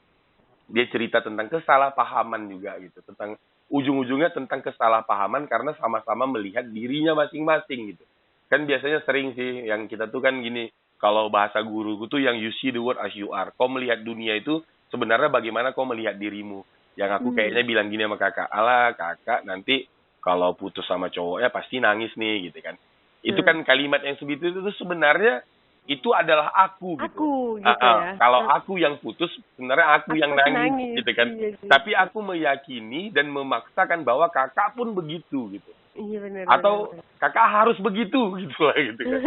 Dia cerita tentang kesalahpahaman juga gitu, tentang ujung-ujungnya tentang kesalahpahaman karena sama-sama melihat dirinya masing-masing gitu. Kan biasanya sering sih yang kita tuh kan gini, kalau bahasa guruku tuh yang you see the world as you are. Kau melihat dunia itu sebenarnya bagaimana kau melihat dirimu. Yang aku kayaknya bilang gini sama kakak, alah kakak nanti kalau putus sama cowoknya pasti nangis nih gitu kan. Itu kan kalimat yang seperti itu tuh sebenarnya itu adalah aku gitu. Aku gitu ya. Kalau aku yang putus, sebenarnya aku yang pasti nangis gitu kan. Iya, sih. Tapi aku meyakini dan memaksakan bahwa kakak pun begitu gitu. Iya benar. Atau kakak harus begitu gitu lah gitu kan.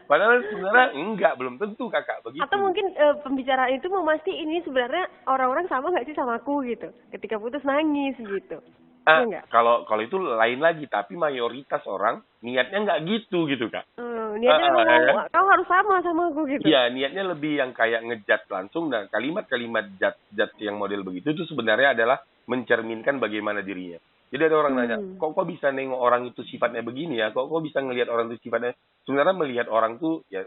Padahal sebenarnya enggak, belum tentu kakak begitu. Atau mungkin pembicaraan itu memastiin ini sebenarnya orang-orang sama nggak sih sama aku gitu. Ketika putus nangis gitu. Iya nggak? Kalau itu lain lagi, tapi mayoritas orang niatnya nggak gitu Kak. Niatnya memang kau harus sama aku gitu. Iya, niatnya lebih yang kayak ngejat langsung, dan kalimat-kalimat jat yang model begitu itu sebenarnya adalah mencerminkan bagaimana dirinya. Jadi ada orang nanya, kok bisa nengok orang itu sifatnya begini ya? Kok bisa ngelihat orang itu sifatnya? Sebenarnya melihat orang tuh ya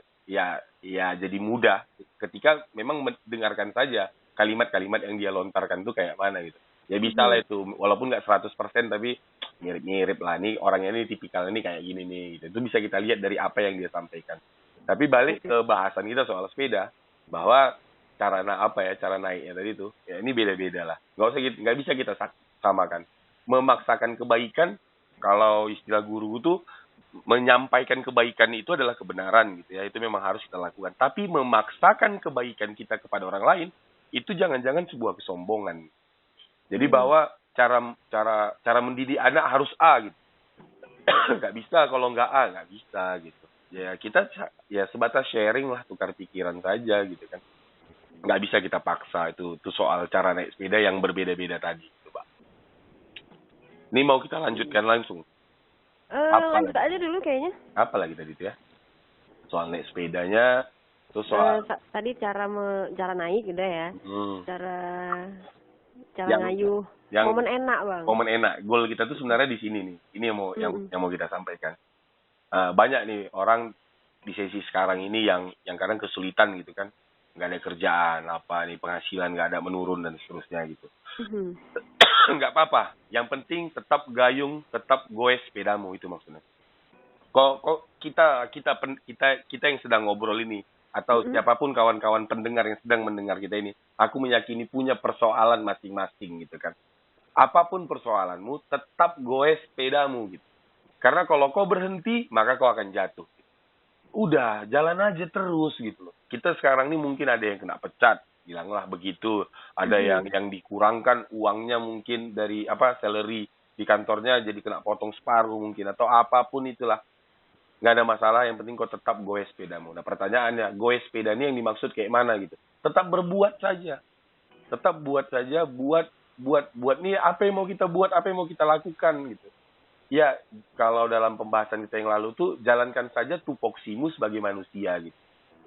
jadi mudah ketika memang mendengarkan saja kalimat-kalimat yang dia lontarkan tuh kayak mana gitu. Ya bisa lah itu, walaupun nggak 100% tapi mirip-mirip lah, nih orangnya ini tipikal ini kayak gini nih gitu. Itu bisa kita lihat dari apa yang dia sampaikan. Tapi balik ke bahasan kita soal sepeda, bahwa cara naiknya tadi tuh ya ini beda-beda lah. Nggak bisa kita samakan. Memaksakan kebaikan, kalau istilah guru tuh menyampaikan kebaikan itu adalah kebenaran gitu ya, itu memang harus kita lakukan. Tapi memaksakan kebaikan kita kepada orang lain itu jangan-jangan sebuah kesombongan. Jadi bahwa cara mendidik anak harus A gitu. Nggak bisa kalau nggak A, nggak bisa gitu. Ya kita ya sebatas sharing lah, tukar pikiran saja gitu kan. Nggak bisa kita paksa, itu soal cara naik sepeda yang berbeda-beda tadi gitu, Pak. Ini mau kita lanjutkan langsung. Lanjut aja dulu kayaknya. Apa lagi tadi itu ya? Soal naik sepedanya, terus soal tadi cara naik udah ya. Cara ngayuh. Momen enak, Bang. Momen enak. Goal kita tuh sebenarnya di sini nih. Ini yang mau kita sampaikan. Banyak nih orang di sesi sekarang ini yang kadang kesulitan gitu kan. Nggak ada kerjaan, penghasilan nggak ada, menurun dan seterusnya gitu. Nggak apa-apa. Yang penting tetap gayung, tetap goes sepedamu, itu maksudnya. Kok kita yang sedang ngobrol ini, atau siapapun kawan-kawan pendengar yang sedang mendengar kita ini, aku meyakini punya persoalan masing-masing gitu kan. Apapun persoalanmu, tetap goes sepedamu gitu. Karena kalau kau berhenti, maka kau akan jatuh. Udah, jalan aja terus gitu loh. Kita sekarang ini mungkin ada yang kena pecat, bilanglah begitu. Ada yang dikurangkan uangnya mungkin dari salary di kantornya jadi kena potong separuh mungkin, atau apapun itulah. Nggak ada masalah, yang penting kau tetap goes sepedamu. Nah pertanyaannya, goes sepeda ini yang dimaksud kayak mana gitu. Tetap berbuat saja. Tetap buat saja, buat nih apa yang mau kita buat, apa yang mau kita lakukan gitu. Ya, kalau dalam pembahasan kita yang lalu tuh, jalankan saja tupoksimu sebagai manusia gitu.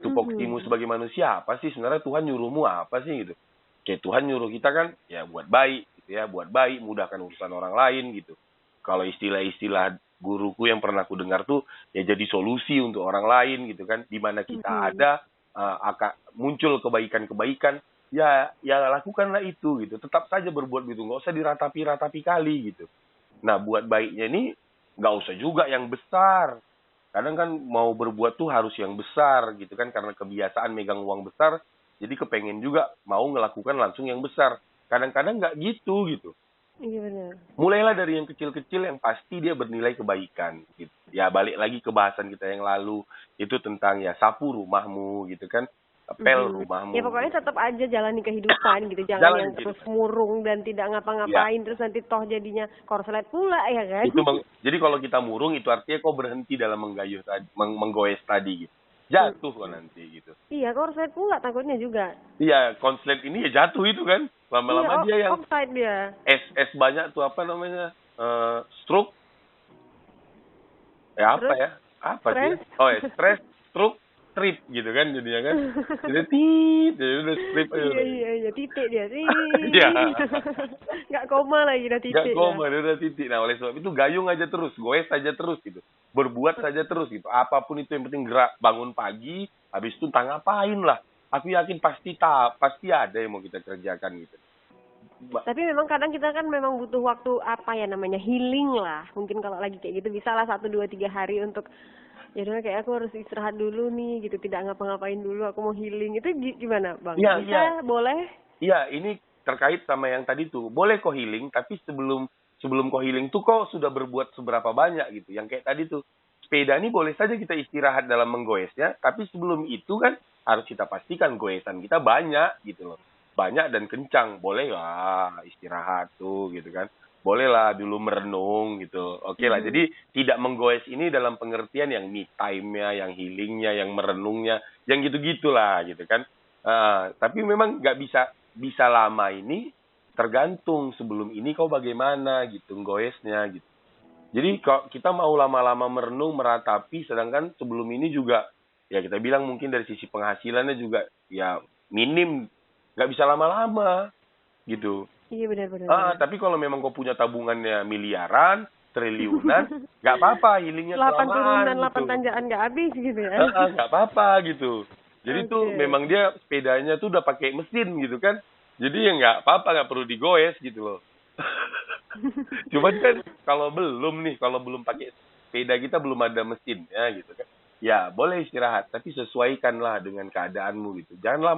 Tupoksimu sebagai manusia apa sih? Sebenarnya Tuhan nyuruhmu apa sih gitu. Kayak Tuhan nyuruh kita kan, ya buat baik gitu ya, buat baik, mudahkan urusan orang lain gitu. Kalau istilah-istilah guruku yang pernah aku dengar tuh, ya jadi solusi untuk orang lain gitu kan. Di mana kita ada, akan muncul kebaikan-kebaikan, ya lakukanlah itu gitu. Tetap saja berbuat gitu, nggak usah diratapi-ratapi kali gitu. Nah, buat baiknya ini nggak usah juga yang besar. Kadang kan mau berbuat tuh harus yang besar gitu kan, karena kebiasaan megang uang besar, jadi kepengen juga mau ngelakukan langsung yang besar. Kadang-kadang nggak gitu. Iya benar. Mulailah dari yang kecil-kecil yang pasti dia bernilai kebaikan. Gitu. Ya balik lagi ke bahasan kita yang lalu, itu tentang ya sapu rumahmu gitu kan. Pel rumahmu. Ya pokoknya tetap aja jalani kehidupan gitu, jangan yang terus murung dan tidak ngapa-ngapain terus nanti toh jadinya korslet pula ya kan. Jadi kalau kita murung itu artinya kau berhenti dalam menggoes tadi gitu. Jatuh kok nanti gitu. Iya, korslet pula takutnya juga. Iya, konslet ini ya jatuh itu kan. Lama-lama dia yang offside dia. Es banyak tuh stroke. Apa Terus, ya? Apa sih? Oh, stres, stroke. strip gitu kan jadinya kan. Jadi tit, jadi udah strip aja. Iya, titik dia. Iya. Nggak koma lagi, udah titik. Nggak koma, dia udah titik. Nah, oleh sebab itu gayung aja terus, goes aja terus gitu. Berbuat saja terus gitu. Apapun itu yang penting gerak, bangun pagi, habis itu entah ngapain lah. Aku yakin pasti ada yang mau kita kerjakan gitu. Tapi memang kadang kita kan memang butuh waktu apa ya namanya healing lah. Mungkin kalau lagi kayak gitu bisa lah 1, 2, 3 hari untuk ya udah kayak aku harus istirahat dulu nih gitu, tidak ngapa-ngapain dulu, aku mau healing. Itu gimana Bang? Ya, Bisa, ya. boleh? Iya, ini terkait sama yang tadi tuh. Boleh kok healing, tapi sebelum kok healing tuh kok sudah berbuat seberapa banyak gitu. Yang kayak tadi tuh, sepeda ini boleh saja kita istirahat dalam menggoesnya, tapi sebelum itu kan harus kita pastikan goesan kita banyak gitu loh. Banyak dan kencang, boleh lah istirahat tuh gitu kan. Boleh lah dulu merenung gitu. Oke lah, jadi tidak menggoes ini dalam pengertian yang me time-nya, yang healingnya, yang merenungnya, yang gitu-gitulah gitu kan. Tapi memang nggak bisa lama ini, tergantung sebelum ini kau bagaimana gitu goesnya gitu. Jadi kalau kita mau lama-lama merenung, meratapi, sedangkan sebelum ini juga ya kita bilang mungkin dari sisi penghasilannya juga ya minim, nggak bisa lama-lama gitu. Iya benar. Tapi kalau memang kau punya tabungannya miliaran, triliunan, nggak apa-apa, healingnya 8 kelamaan turunan, 8 gitu. tanjakan nggak habis gitu ya. Nggak apa-apa gitu. Jadi tuh memang dia sepedanya tuh udah pakai mesin gitu kan. Jadi ya nggak apa-apa, nggak perlu digoes gitu loh. Cuman kan kalau belum pakai sepeda kita belum ada mesinnya gitu kan. Ya boleh istirahat, tapi sesuaikanlah dengan keadaanmu gitu. Jangan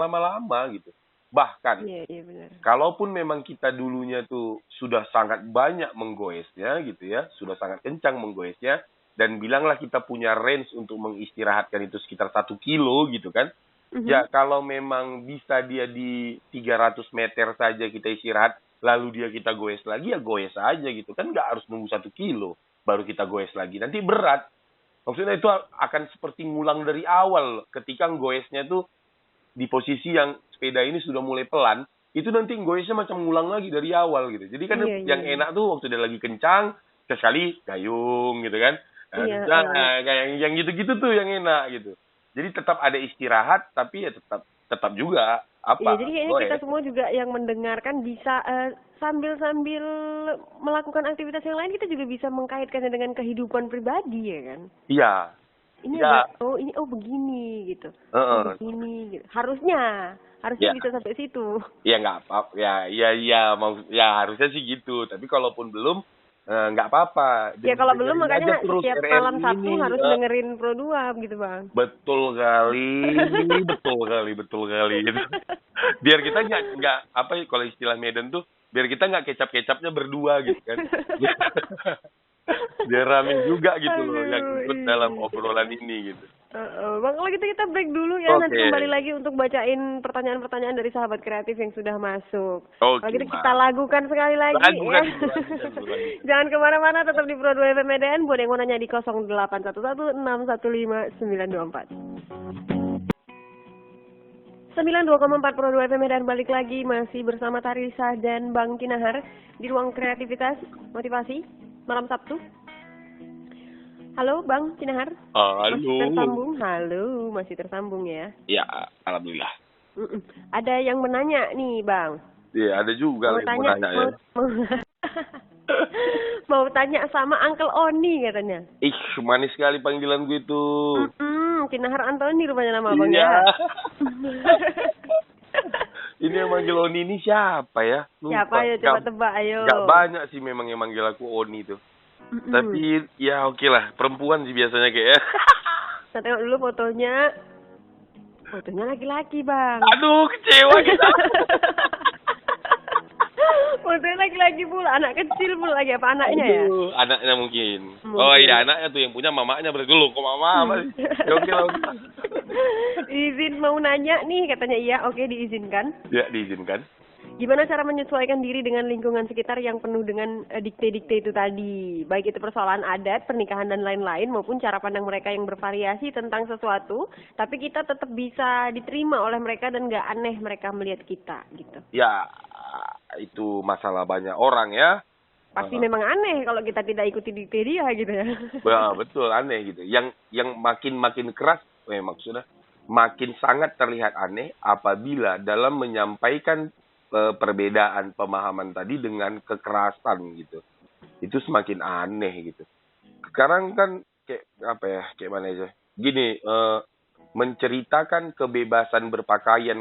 lama-lama gitu. Bahkan, Iya benar. kalaupun memang kita dulunya tuh sudah sangat banyak menggoesnya gitu ya, sudah sangat kencang menggoesnya, dan bilanglah kita punya range untuk mengistirahatkan itu sekitar 1 kilo gitu kan. Ya kalau memang bisa dia di 300 meter saja kita istirahat, lalu kita goes lagi, ya goes aja gitu kan. Nggak harus nunggu 1 kilo baru kita goes lagi. Nanti berat. Maksudnya itu akan seperti ngulang dari awal. Ketika goesnya tuh di posisi yang sepeda ini sudah mulai pelan, itu nanti goesnya macam ngulang lagi dari awal gitu. Jadi kan yang enak tuh waktu dia lagi kencang, sekali gayung gitu kan. Kayak yang gitu-gitu tuh yang enak gitu. Jadi tetap ada istirahat, tapi ya tetap juga apa? Iya, jadi kayaknya kita semua juga yang mendengarkan bisa sambil melakukan aktivitas yang lain, kita juga bisa mengkaitkannya dengan kehidupan pribadi ya kan? Iya. Ini begini gitu. Begini gitu. Harusnya bisa sampai situ. Ya nggak apa, ya harusnya sih gitu. Tapi kalaupun belum, nggak apa-apa. Ya kalau belum makanya setiap malam Sabtu harus dengerin Pro 2 gitu Bang. Betul kali. Gitu. Biar kita nggak apa kalau istilah Medan tuh, biar kita nggak kecap-kecapnya berdua gitu kan. Biar rame juga gitu loh yang ikut dalam obrolan ini gitu. Bang, kalau gitu kita break dulu ya. Nanti kembali lagi untuk bacain pertanyaan-pertanyaan dari sahabat kreatif yang sudah masuk. Kalau gitu kita lagukan sekali lagi ya. Jangan kemana-mana, tetap di Pro 2 FM Medan. Buat yang mau nanya di 0811615924. 92,4 Pro 2 FM Medan balik lagi, masih bersama Tarisa dan Bang Kinahar di ruang kreativitas motivasi malam Sabtu. Halo Bang Kinahar. Halo. Masih tersambung? Halo, masih tersambung ya? Ya, alhamdulillah. Ada yang menanya nih Bang. Iya, ada juga yang mau nanya ya. Mau tanya sama Uncle Oni katanya. Ih, manis sekali panggilan gue itu. Kinahar Antoni rupanya nama Bang ya. Ini yang manggil Oni ini siapa ya? Lupa. Siapa ya, coba tebak ayo. Gak banyak sih memang yang manggil aku Oni tuh. Tapi ya oke lah, perempuan sih biasanya kayak. Saya tengok dulu fotonya. Fotonya laki-laki Bang. Aduh, kecewa kita. Fotonya laki-laki pula, anak kecil pula lagi, apa anaknya ya? Anaknya mungkin. Oh iya, anaknya tuh yang punya mamanya berarti dulu. Kok mama? Ya oke lah. Izin mau nanya nih, katanya iya, oke diizinkan. Ya, diizinkan. Gimana cara menyesuaikan diri dengan lingkungan sekitar yang penuh dengan dikte-dikte itu tadi? Baik itu persoalan adat, pernikahan dan lain-lain, maupun cara pandang mereka yang bervariasi tentang sesuatu, tapi kita tetap bisa diterima oleh mereka dan nggak aneh mereka melihat kita gitu. Ya, itu masalah banyak orang ya. pasti memang aneh kalau kita tidak ikuti dikte dia gitu ya. Betul, aneh gitu. Yang makin keras, maksudnya makin sangat terlihat aneh apabila dalam menyampaikan perbedaan pemahaman tadi dengan kekerasan gitu. Itu semakin aneh gitu. Sekarang kan kayak apa ya, kayak mana aja. Gini, menceritakan kebebasan berpakaian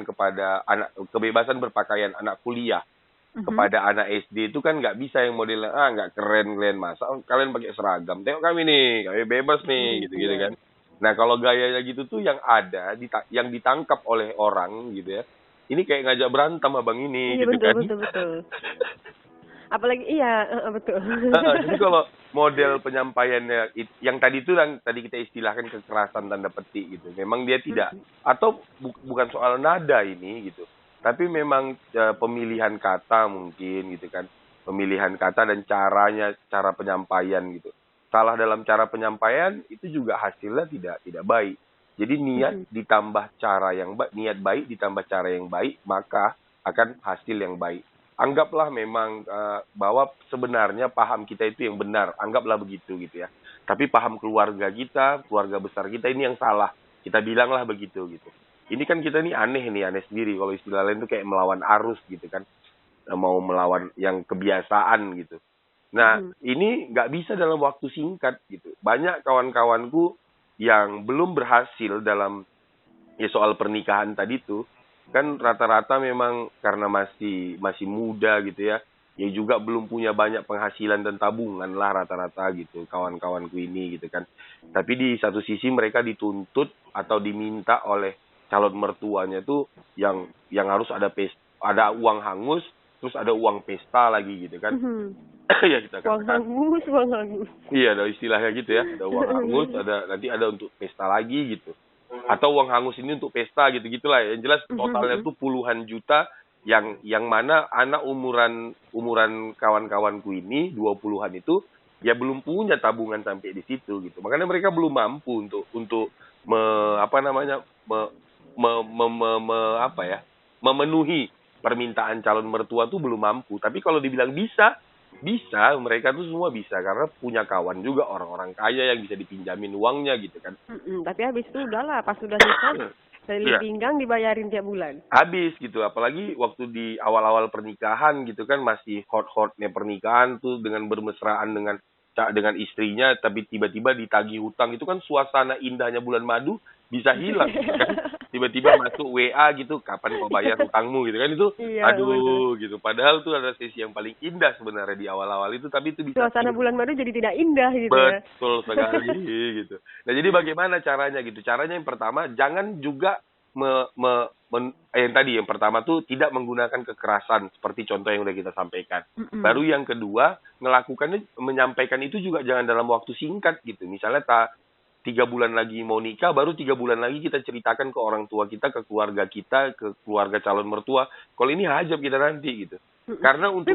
anak kuliah kepada anak SD itu kan nggak bisa yang modelnya nggak keren kalian, masa kalian pakai seragam, tengok kami nih, kami bebas nih, gitu kan. Nah kalau gayanya gitu tuh yang ada yang ditangkap oleh orang gitu ya, ini kayak ngajak berantem abang ini, Iya, gitu betul, kan. betul. Apalagi iya, betul. Jadi kalau model penyampaiannya yang tadi itu, yang tadi kita istilahkan kekerasan tanda petik gitu, memang dia tidak, atau bukan soal nada ini gitu, tapi memang pemilihan kata mungkin gitu kan, pemilihan kata dan cara penyampaian gitu. Salah dalam cara penyampaian itu juga hasilnya tidak baik. Jadi niat baik ditambah cara yang baik, maka akan hasil yang baik. Anggaplah memang bahwa sebenarnya paham kita itu yang benar, anggaplah begitu gitu ya. Tapi paham keluarga besar kita ini yang salah. Kita bilanglah begitu gitu. Ini kan kita ini aneh sendiri. Kalau istilah lain itu kayak melawan arus gitu kan. Mau melawan yang kebiasaan gitu. Nah, ini nggak bisa dalam waktu singkat gitu. Banyak kawan-kawanku yang belum berhasil dalam soal pernikahan tadi tuh, kan rata-rata memang karena masih muda gitu ya juga belum punya banyak penghasilan dan tabungan lah rata-rata gitu kawan-kawanku ini gitu kan. Tapi di satu sisi mereka dituntut atau diminta oleh calon mertuanya tuh yang harus ada uang hangus, terus ada uang pesta lagi gitu kan. Ya kita katakan uang hangus. Iya, ada istilahnya gitu ya, ada uang hangus, nanti ada untuk pesta lagi gitu. Atau uang hangus ini untuk pesta gitu-gitulah. Yang jelas totalnya tuh puluhan juta yang mana anak umuran kawan-kawanku ini 20-an itu ya belum punya tabungan sampai di situ gitu. Makanya mereka belum mampu untuk memenuhi permintaan calon mertua tuh belum mampu. Tapi kalau dibilang bisa, mereka tuh semua bisa karena punya kawan juga orang-orang kaya yang bisa dipinjamin uangnya gitu kan. Tapi habis itu udahlah, pas sudah nikah dari pinggang dibayarin tiap bulan. Habis gitu, apalagi waktu di awal-awal pernikahan gitu kan, masih hot-hotnya pernikahan tuh dengan bermesraan dengan istrinya, tapi tiba-tiba ditagih hutang, itu kan suasana indahnya bulan madu bisa hilang kan. Tiba-tiba masuk WA gitu, kapan kau bayar hutangmu gitu kan, itu aduh gitu. Padahal tuh ada sesi yang paling indah sebenarnya di awal-awal itu, tapi itu bisa suasana bulan madu jadi tidak indah gitu. Betul sekali gitu. Nah, jadi bagaimana caranya gitu? Caranya yang pertama, jangan juga yang pertama tuh tidak menggunakan kekerasan seperti contoh yang udah kita sampaikan. Baru yang kedua, menyampaikan itu juga jangan dalam waktu singkat gitu. Misalnya 3 bulan lagi mau nikah, baru 3 bulan lagi kita ceritakan ke orang tua kita, ke keluarga kita, ke keluarga calon mertua. Kalau ini hajab kita nanti gitu. Karena untuk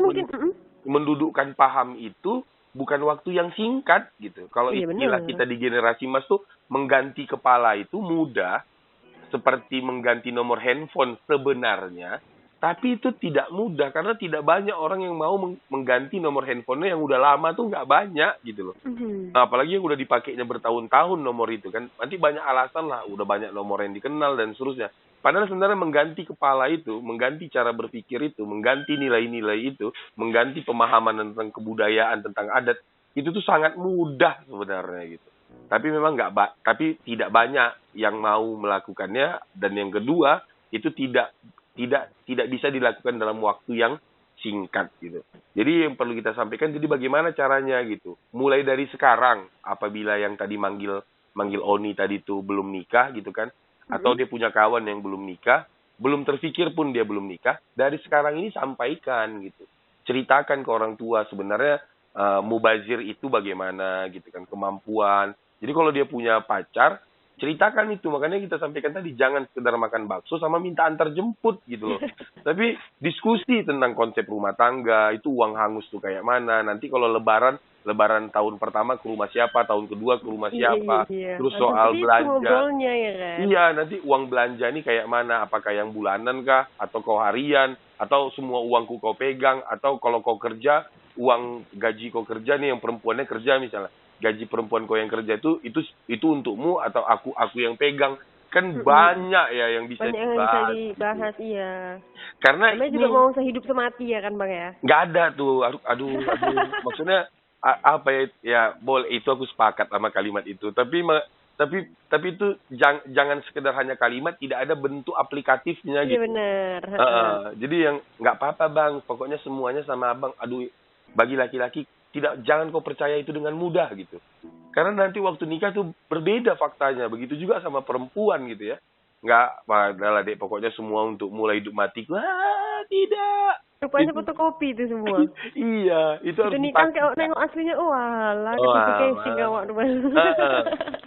mendudukkan paham itu bukan waktu yang singkat gitu. Kalau istilah kita di generasi emas tuh, mengganti kepala itu mudah, seperti mengganti nomor handphone sebenarnya, tapi itu tidak mudah karena tidak banyak orang yang mau mengganti nomor handphonenya yang udah lama tuh, nggak banyak gitu loh. Nah, apalagi yang udah dipakainya bertahun-tahun nomor itu kan, nanti banyak alasan lah, udah banyak nomor yang dikenal dan seterusnya. Padahal sebenarnya mengganti kepala itu, mengganti cara berpikir itu, mengganti nilai-nilai itu, mengganti pemahaman tentang kebudayaan, tentang adat, itu tuh sangat mudah sebenarnya gitu. Tapi memang tapi tidak banyak yang mau melakukannya, dan yang kedua itu tidak bisa dilakukan dalam waktu yang singkat gitu. Jadi yang perlu kita sampaikan, jadi bagaimana caranya gitu. Mulai dari sekarang, apabila yang tadi manggil Oni tadi tuh belum nikah gitu kan, atau dia punya kawan yang belum nikah, belum terfikir pun dia belum nikah, dari sekarang ini sampaikan gitu. Ceritakan ke orang tua sebenarnya mubazir itu bagaimana gitu kan, kemampuan. Jadi kalau dia punya pacar, ceritakan itu. Makanya kita sampaikan tadi, jangan sekedar makan bakso sama minta antar jemput gitu loh. Tapi diskusi tentang konsep rumah tangga, itu uang hangus tuh kayak mana. Nanti kalau lebaran tahun pertama ke rumah siapa, tahun kedua ke rumah siapa. Terus soal belanja. Ya kan? Iya, nanti uang belanja ini kayak mana? Apakah yang bulanan kah? Atau kau harian? Atau semua uangku kau pegang? Atau kalau kau kerja, uang gaji kau kerja nih, yang perempuannya kerja misalnya, gaji perempuan kau yang kerja itu untukmu atau aku yang pegang, kan banyak ya yang bisa Banyak yang bisa dibahas. dibahas, iya. Karena Namanya ini juga ngomong sehidup semati ya kan Bang ya? nggak ada tuh, aduh, maksudnya apa ya, ya boleh, itu aku sepakat sama kalimat itu, tapi itu jangan sekedar hanya kalimat, tidak ada bentuk aplikatifnya Iya gitu. benar. Jadi yang nggak apa-apa bang, pokoknya semuanya sama abang. Aduh, bagi laki-laki jangan kau percaya itu dengan mudah gitu. Karena nanti waktu nikah tuh berbeda faktanya. Begitu juga sama perempuan gitu ya. Nggak, padahal dek, pokoknya semua untuk mulai hidup mati. Wah, tidak. Rupanya fotokopi itu semua. Iya, itu harus Kita nikah dipastikan. nengok aslinya, walah, Oh, casing awak rupanya.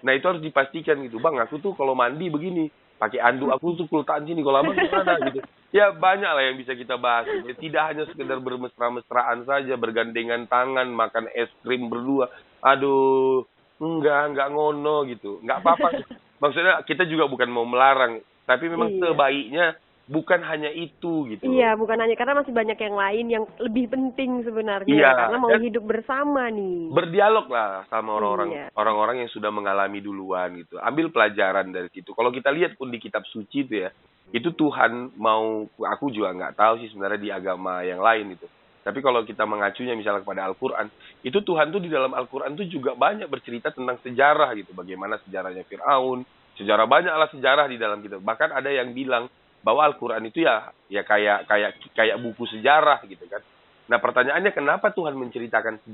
Nah itu harus dipastikan gitu, bang. Aku tuh kalau mandi begini, pakai anduk aku tuh kultaan sini, kalau abang gimana gitu. Ya banyak lah yang bisa kita bahas. Gitu. Tidak hanya sekedar bermesra-mesraan saja, bergandengan tangan, makan es krim berdua. Aduh, enggak ngono gitu. Enggak apa-apa. Maksudnya kita juga bukan mau melarang, tapi memang sebaiknya bukan hanya itu gitu. Iya, bukan hanya, karena masih banyak yang lain yang lebih penting sebenarnya. Iya, karena mau hidup bersama nih. Berdialog lah sama orang-orang yang sudah mengalami duluan gitu. Ambil pelajaran dari situ. Kalau kita lihat pun di kitab suci itu ya, itu Tuhan mau, aku juga nggak tahu sih sebenarnya di agama yang lain itu. Tapi kalau kita mengacunya misalnya kepada Al-Quran, itu Tuhan tuh di dalam Al-Quran tuh juga banyak bercerita tentang sejarah gitu. Bagaimana sejarahnya Fir'aun, banyaklah sejarah di dalam kitab. Bahkan ada yang bilang bahwa Al-Quran itu ya kayak buku sejarah gitu kan. Nah pertanyaannya, kenapa Tuhan menceritakan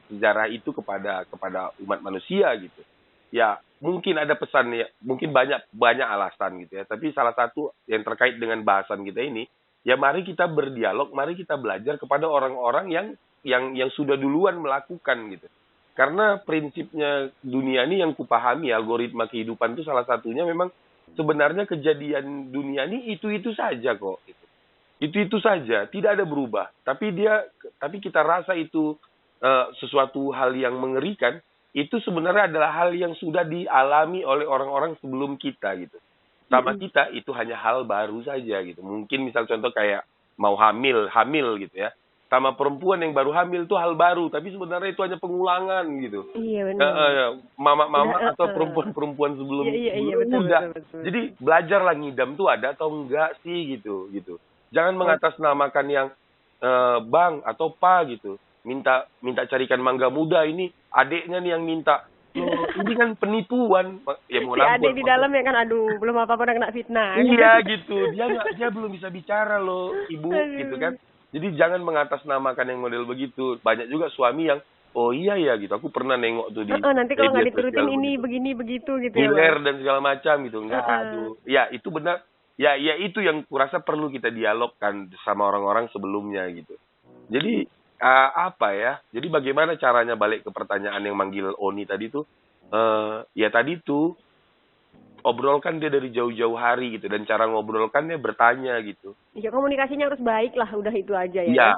sejarah itu kepada umat manusia gitu? Ya mungkin ada pesan ya, mungkin banyak alasan gitu ya. Tapi salah satu yang terkait dengan bahasan kita ini, ya mari kita berdialog, mari kita belajar kepada orang-orang yang sudah duluan melakukan gitu. Karena prinsipnya dunia ini yang kupahami, algoritma kehidupan itu salah satunya memang sebenarnya kejadian dunia ini itu saja kok. Itu saja, tidak ada berubah. Tapi kita rasa itu sesuatu hal yang mengerikan. Itu sebenarnya adalah hal yang sudah dialami oleh orang-orang sebelum kita gitu. Sama kita itu hanya hal baru saja gitu. Mungkin misal contoh kayak mau hamil gitu ya. Sama perempuan yang baru hamil itu hal baru, tapi sebenarnya itu hanya pengulangan gitu. Iya benar. Mama atau perempuan sebelum betul. Jadi belajarlah ngidam tuh ada atau enggak sih gitu. Jangan mengatasnamakan yang bang atau pak gitu. Minta carikan mangga muda, ini adiknya nih yang minta. Ini kan penipuan. Ya mau si adik di dalam ya kan, aduh, belum apa-apa udah kena fitnah. Iya gitu. Dia belum bisa bicara loh, ibu gitu kan. Jadi jangan mengatasnamakan yang model begitu. Banyak juga suami yang, oh iya ya gitu, aku pernah nengok tuh di nanti kalau nggak diturutin ini begitu. begini begitu gitu Giler dan segala macam gitu. Enggak, aduh. Ya itu benar. Ya itu yang kurasa perlu kita dialogkan sama orang-orang sebelumnya gitu. Jadi apa ya? Jadi bagaimana caranya, balik ke pertanyaan yang manggil Oni tadi tuh? Ya tadi tuh obrolkan dia dari jauh-jauh hari gitu, dan cara ngobrolkannya bertanya gitu. Ya komunikasinya harus baik lah, udah itu aja ya. Iya.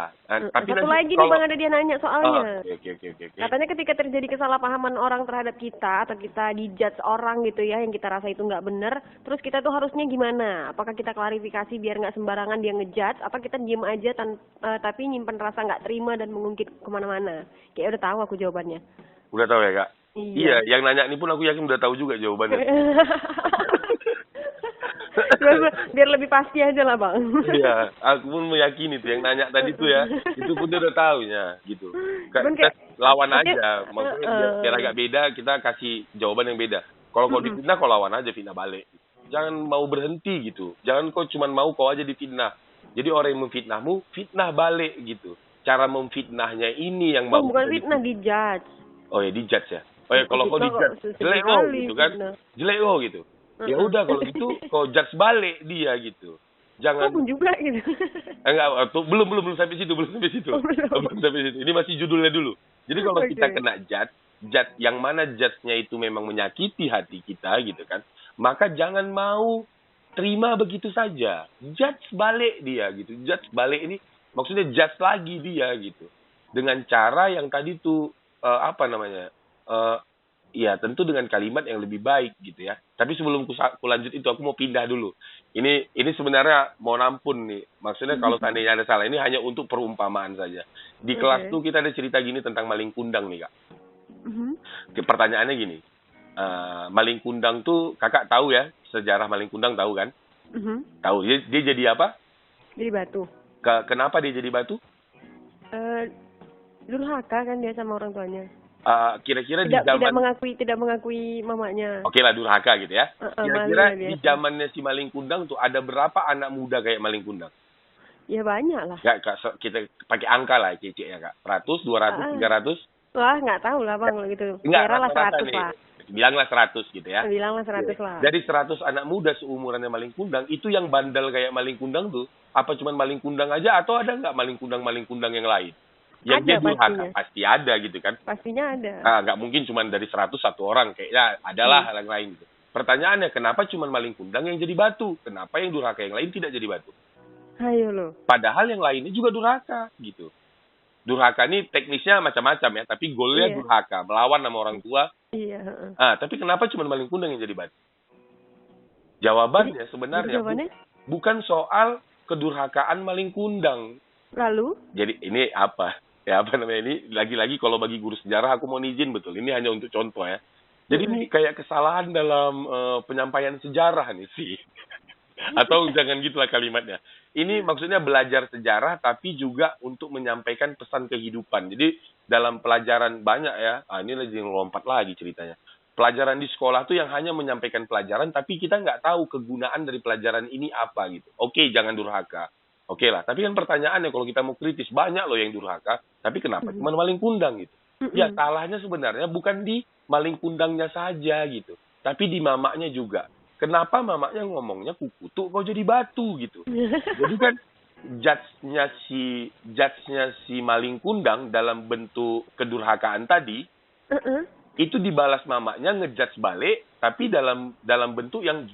Tapi satu lagi nih Bang, ada dia nanya soalnya. Oke. Katanya ketika terjadi kesalahpahaman orang terhadap kita atau kita dijudge orang gitu ya, yang kita rasa itu nggak benar, terus kita tuh harusnya gimana? Apakah kita klarifikasi biar nggak sembarangan dia ngejudge, apa kita diem aja tapi nyimpen rasa nggak terima dan mengungkit kemana-mana? Kayak udah tahu aku jawabannya. Udah tahu ya Kak? Iya, yang nanya ini pun aku yakin udah tahu juga jawabannya. Biar lebih pasti aja lah Bang. Iya, aku pun meyakini tuh yang nanya tadi tuh ya, itu pun dia udah tahu ya gitu. Kita lawan aja, maksudnya biar agak beda, kita kasih jawaban yang beda. Kalau kau difitnah, kau lawan aja, fitnah balik. Jangan mau berhenti gitu. Jangan kau cuma mau kau aja difitnah. Jadi orang yang memfitnahmu, fitnah balik gitu. Cara memfitnahnya ini yang mau. Bukan fitnah, dijudge. Oh ya, dijudge ya. Oh ya, kalau kau dijudge, jelek gitu kan. Jelek gitu. Ya udah kalau gitu kau judge balik dia gitu. Jangan pun juga gitu. Enggak, belum sampai situ. Belum sampai situ. Ini masih judulnya dulu. Jadi kalau kita kena judge yang mana judge-nya itu memang menyakiti hati kita gitu kan, maka jangan mau terima begitu saja. Judge balik dia gitu. Judge balik ini maksudnya judge lagi dia gitu. Dengan cara yang tadi tuh ya tentu dengan kalimat yang lebih baik gitu ya. Tapi sebelum ku lanjut itu aku mau pindah dulu. Ini sebenarnya mohon ampun nih. Maksudnya kalau seandainya ada salah, ini hanya untuk perumpamaan saja. Di kelas Oke. tuh kita ada cerita gini tentang maling kundang nih, Kak. Mhm. Pertanyaannya gini. Maling kundang tuh kakak tahu ya, sejarah maling kundang tahu kan? Mhm. Tahu. Dia jadi apa? Jadi batu. Kenapa dia jadi batu? Eh, Durhaka kan dia sama orang tuanya. Kira-kira di Tidak zaman mengakui mamanya. Oke lah, durhaka gitu ya. Malu Kira-kira lah dia. di zamannya si maling kundang tuh ada berapa anak muda kayak maling kundang? Ya banyak lah. Nggak, Kak, kita pakai angka lah Cece ya, Kak. 100, 200, 300? Wah, nggak tahu lah bang kalau gitu. Enggak, Kira lah rata-rata 100 nih. lah. Bilanglah 100 gitu ya. Bilanglah 100 lah. Dari 100 anak muda seumurannya maling kundang, itu yang bandel kayak maling kundang tuh, apa cuman maling kundang aja atau ada nggak maling kundang yang lain? Yang Ada dia durhaka, pastinya. pasti ada gitu kan. Pastinya ada. Nggak mungkin cuma dari 100 satu orang, kayaknya adalah yang lain gitu. Pertanyaannya, kenapa cuma maling kundang yang jadi batu? Kenapa yang durhaka yang lain tidak jadi batu? Ayo lo. Padahal yang lainnya juga durhaka gitu. Durhaka ini teknisnya macam-macam ya, tapi goalnya Iya. durhaka, melawan sama orang tua. Iya. Tapi kenapa cuma maling kundang yang jadi batu? Jawabannya sebenarnya Jawabannya? bukan soal kedurhakaan maling kundang. Lalu? Jadi ini apa? Ya apa namanya ini? Lagi-lagi kalau bagi guru sejarah aku mau izin betul. Ini hanya untuk contoh ya. Jadi ini kayak kesalahan dalam penyampaian sejarah nih sih. Atau jangan gitulah kalimatnya. Ini maksudnya belajar sejarah tapi juga untuk menyampaikan pesan kehidupan. Jadi dalam pelajaran banyak ya. Ini lagi lompat lagi ceritanya. Pelajaran di sekolah tuh yang hanya menyampaikan pelajaran tapi kita nggak tahu kegunaan dari pelajaran ini apa gitu. Oke, jangan durhaka. Oke lah, tapi kan pertanyaannya kalau kita mau kritis, banyak loh yang durhaka, tapi kenapa cuma maling kundang gitu? Ya salahnya sebenarnya bukan di maling kundangnya saja gitu, tapi di mamaknya juga. Kenapa mamaknya ngomongnya kukutuk kau jadi batu gitu? Jadi kan judge-nya si maling kundang dalam bentuk kedurhakaan tadi, itu dibalas mamaknya ngejudge balik, tapi dalam bentuk yang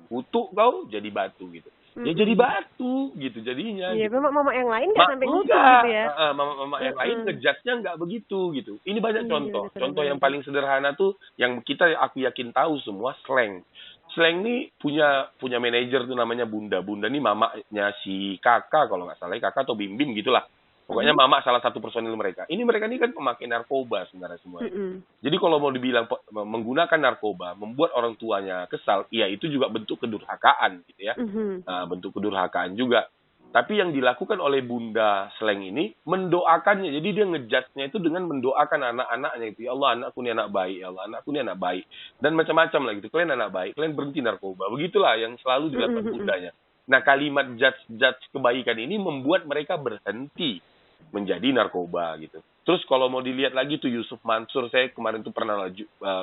kutuk kau jadi batu gitu. Ya jadi batu gitu jadinya. Iya, Gitu. mama yang lain nggak sampai ngutuk Enggak. gitu ya. Mama yang lain ngejudge-nya nggak begitu gitu. Ini banyak Iya, contoh. betul, Contoh betul. yang paling sederhana tuh yang aku yakin tahu semua slang. Slang nih punya manajer tuh namanya Bunda. Bunda nih mamanya si Kakak kalau nggak salah, Kakak atau Bim Bim gitulah. Pokoknya mama salah satu personil mereka. Ini mereka ini kan pemakai narkoba sebenarnya semua. Jadi kalau mau dibilang menggunakan narkoba membuat orang tuanya kesal, ya itu juga bentuk kedurhakaan gitu ya. Bentuk kedurhakaan juga. Tapi yang dilakukan oleh Bunda Slang ini mendoakannya. Jadi dia ngejudge-nya itu dengan mendoakan anak-anaknya itu. Ya Allah, anakku ini anak baik. Ya Allah, anakku ini anak baik. Dan macam-macam lah gitu. Kalian anak baik, kalian berhenti narkoba. Begitulah yang selalu dilakukan Bundanya. Nah, kalimat judge kebaikan ini membuat mereka berhenti menjadi narkoba gitu. Terus kalau mau dilihat lagi tuh Yusuf Mansur, saya kemarin tuh pernah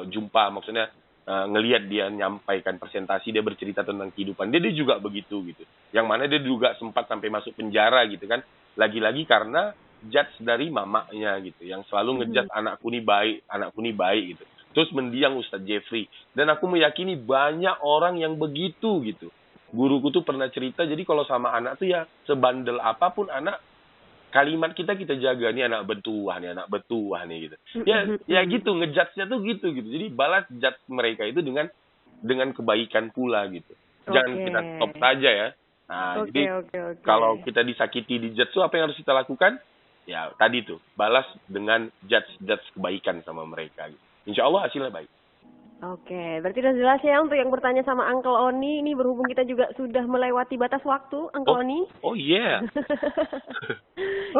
jumpa, maksudnya ngelihat dia nyampaikan presentasi, dia bercerita tentang kehidupan dia juga begitu gitu. Yang mana dia juga sempat sampai masuk penjara gitu kan. Lagi-lagi karena judge dari mamanya gitu, yang selalu ngejudge anakku nih baik gitu. Terus mendiang Ustadz Jeffrey. Dan aku meyakini banyak orang yang begitu gitu. Guruku tuh pernah cerita, jadi kalau sama anak tuh ya sebandel apapun anak, kalimat kita jaga, nih anak betuah nih gitu. Ya gitu, ngejudge-nya tuh gitu. Jadi balas judge mereka itu dengan kebaikan pula gitu. Jangan kita stop saja ya. Nah, jadi kalau kita disakiti di judge tuh apa yang harus kita lakukan? Ya tadi tuh, balas dengan judge kebaikan sama mereka gitu. Insya Allah hasilnya baik. Oke, berarti udah jelas ya untuk yang bertanya sama Uncle Oni. Ini berhubung kita juga sudah melewati batas waktu, Uncle Oni. Oh iya.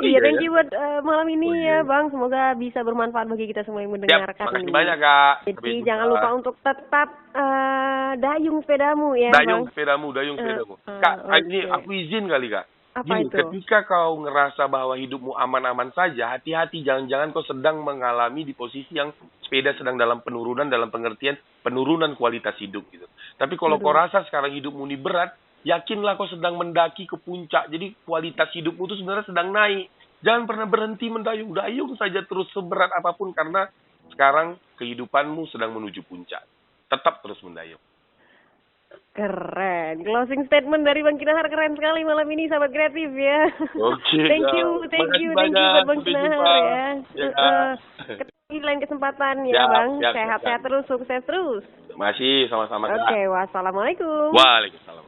Iya, thank you buat malam ini ya, Bang. Semoga bisa bermanfaat bagi kita semua yang mendengarkan. Makasih banyak, Kak. Jadi jangan lupa untuk tetap dayung sepedamu ya, Dayung Bang. sepedamu. Kak, ini aku izin kali, Kak. Apa Gini, itu? ketika kau ngerasa bahwa hidupmu aman-aman saja, hati-hati, jangan-jangan kau sedang mengalami di posisi yang sepeda sedang dalam penurunan, dalam pengertian penurunan kualitas hidup gitu. Tapi kalau kau rasa sekarang hidupmu ini berat, yakinlah kau sedang mendaki ke puncak. Jadi kualitas hidupmu itu sebenarnya sedang naik. Jangan pernah berhenti mendayung saja terus seberat apapun, karena sekarang kehidupanmu sedang menuju puncak. Tetap terus mendayung. Keren. Closing statement dari Bang Kinahar keren sekali malam ini, sahabat kreatif ya. Oke. Thank you buat Bang Kinahar ya. Ketemu di lain kesempatan ya Siap, Bang. siap, Sehat-sehat siap. terus, sukses terus. Masih sama-sama. Oke, wassalamualaikum. Waalaikumsalam.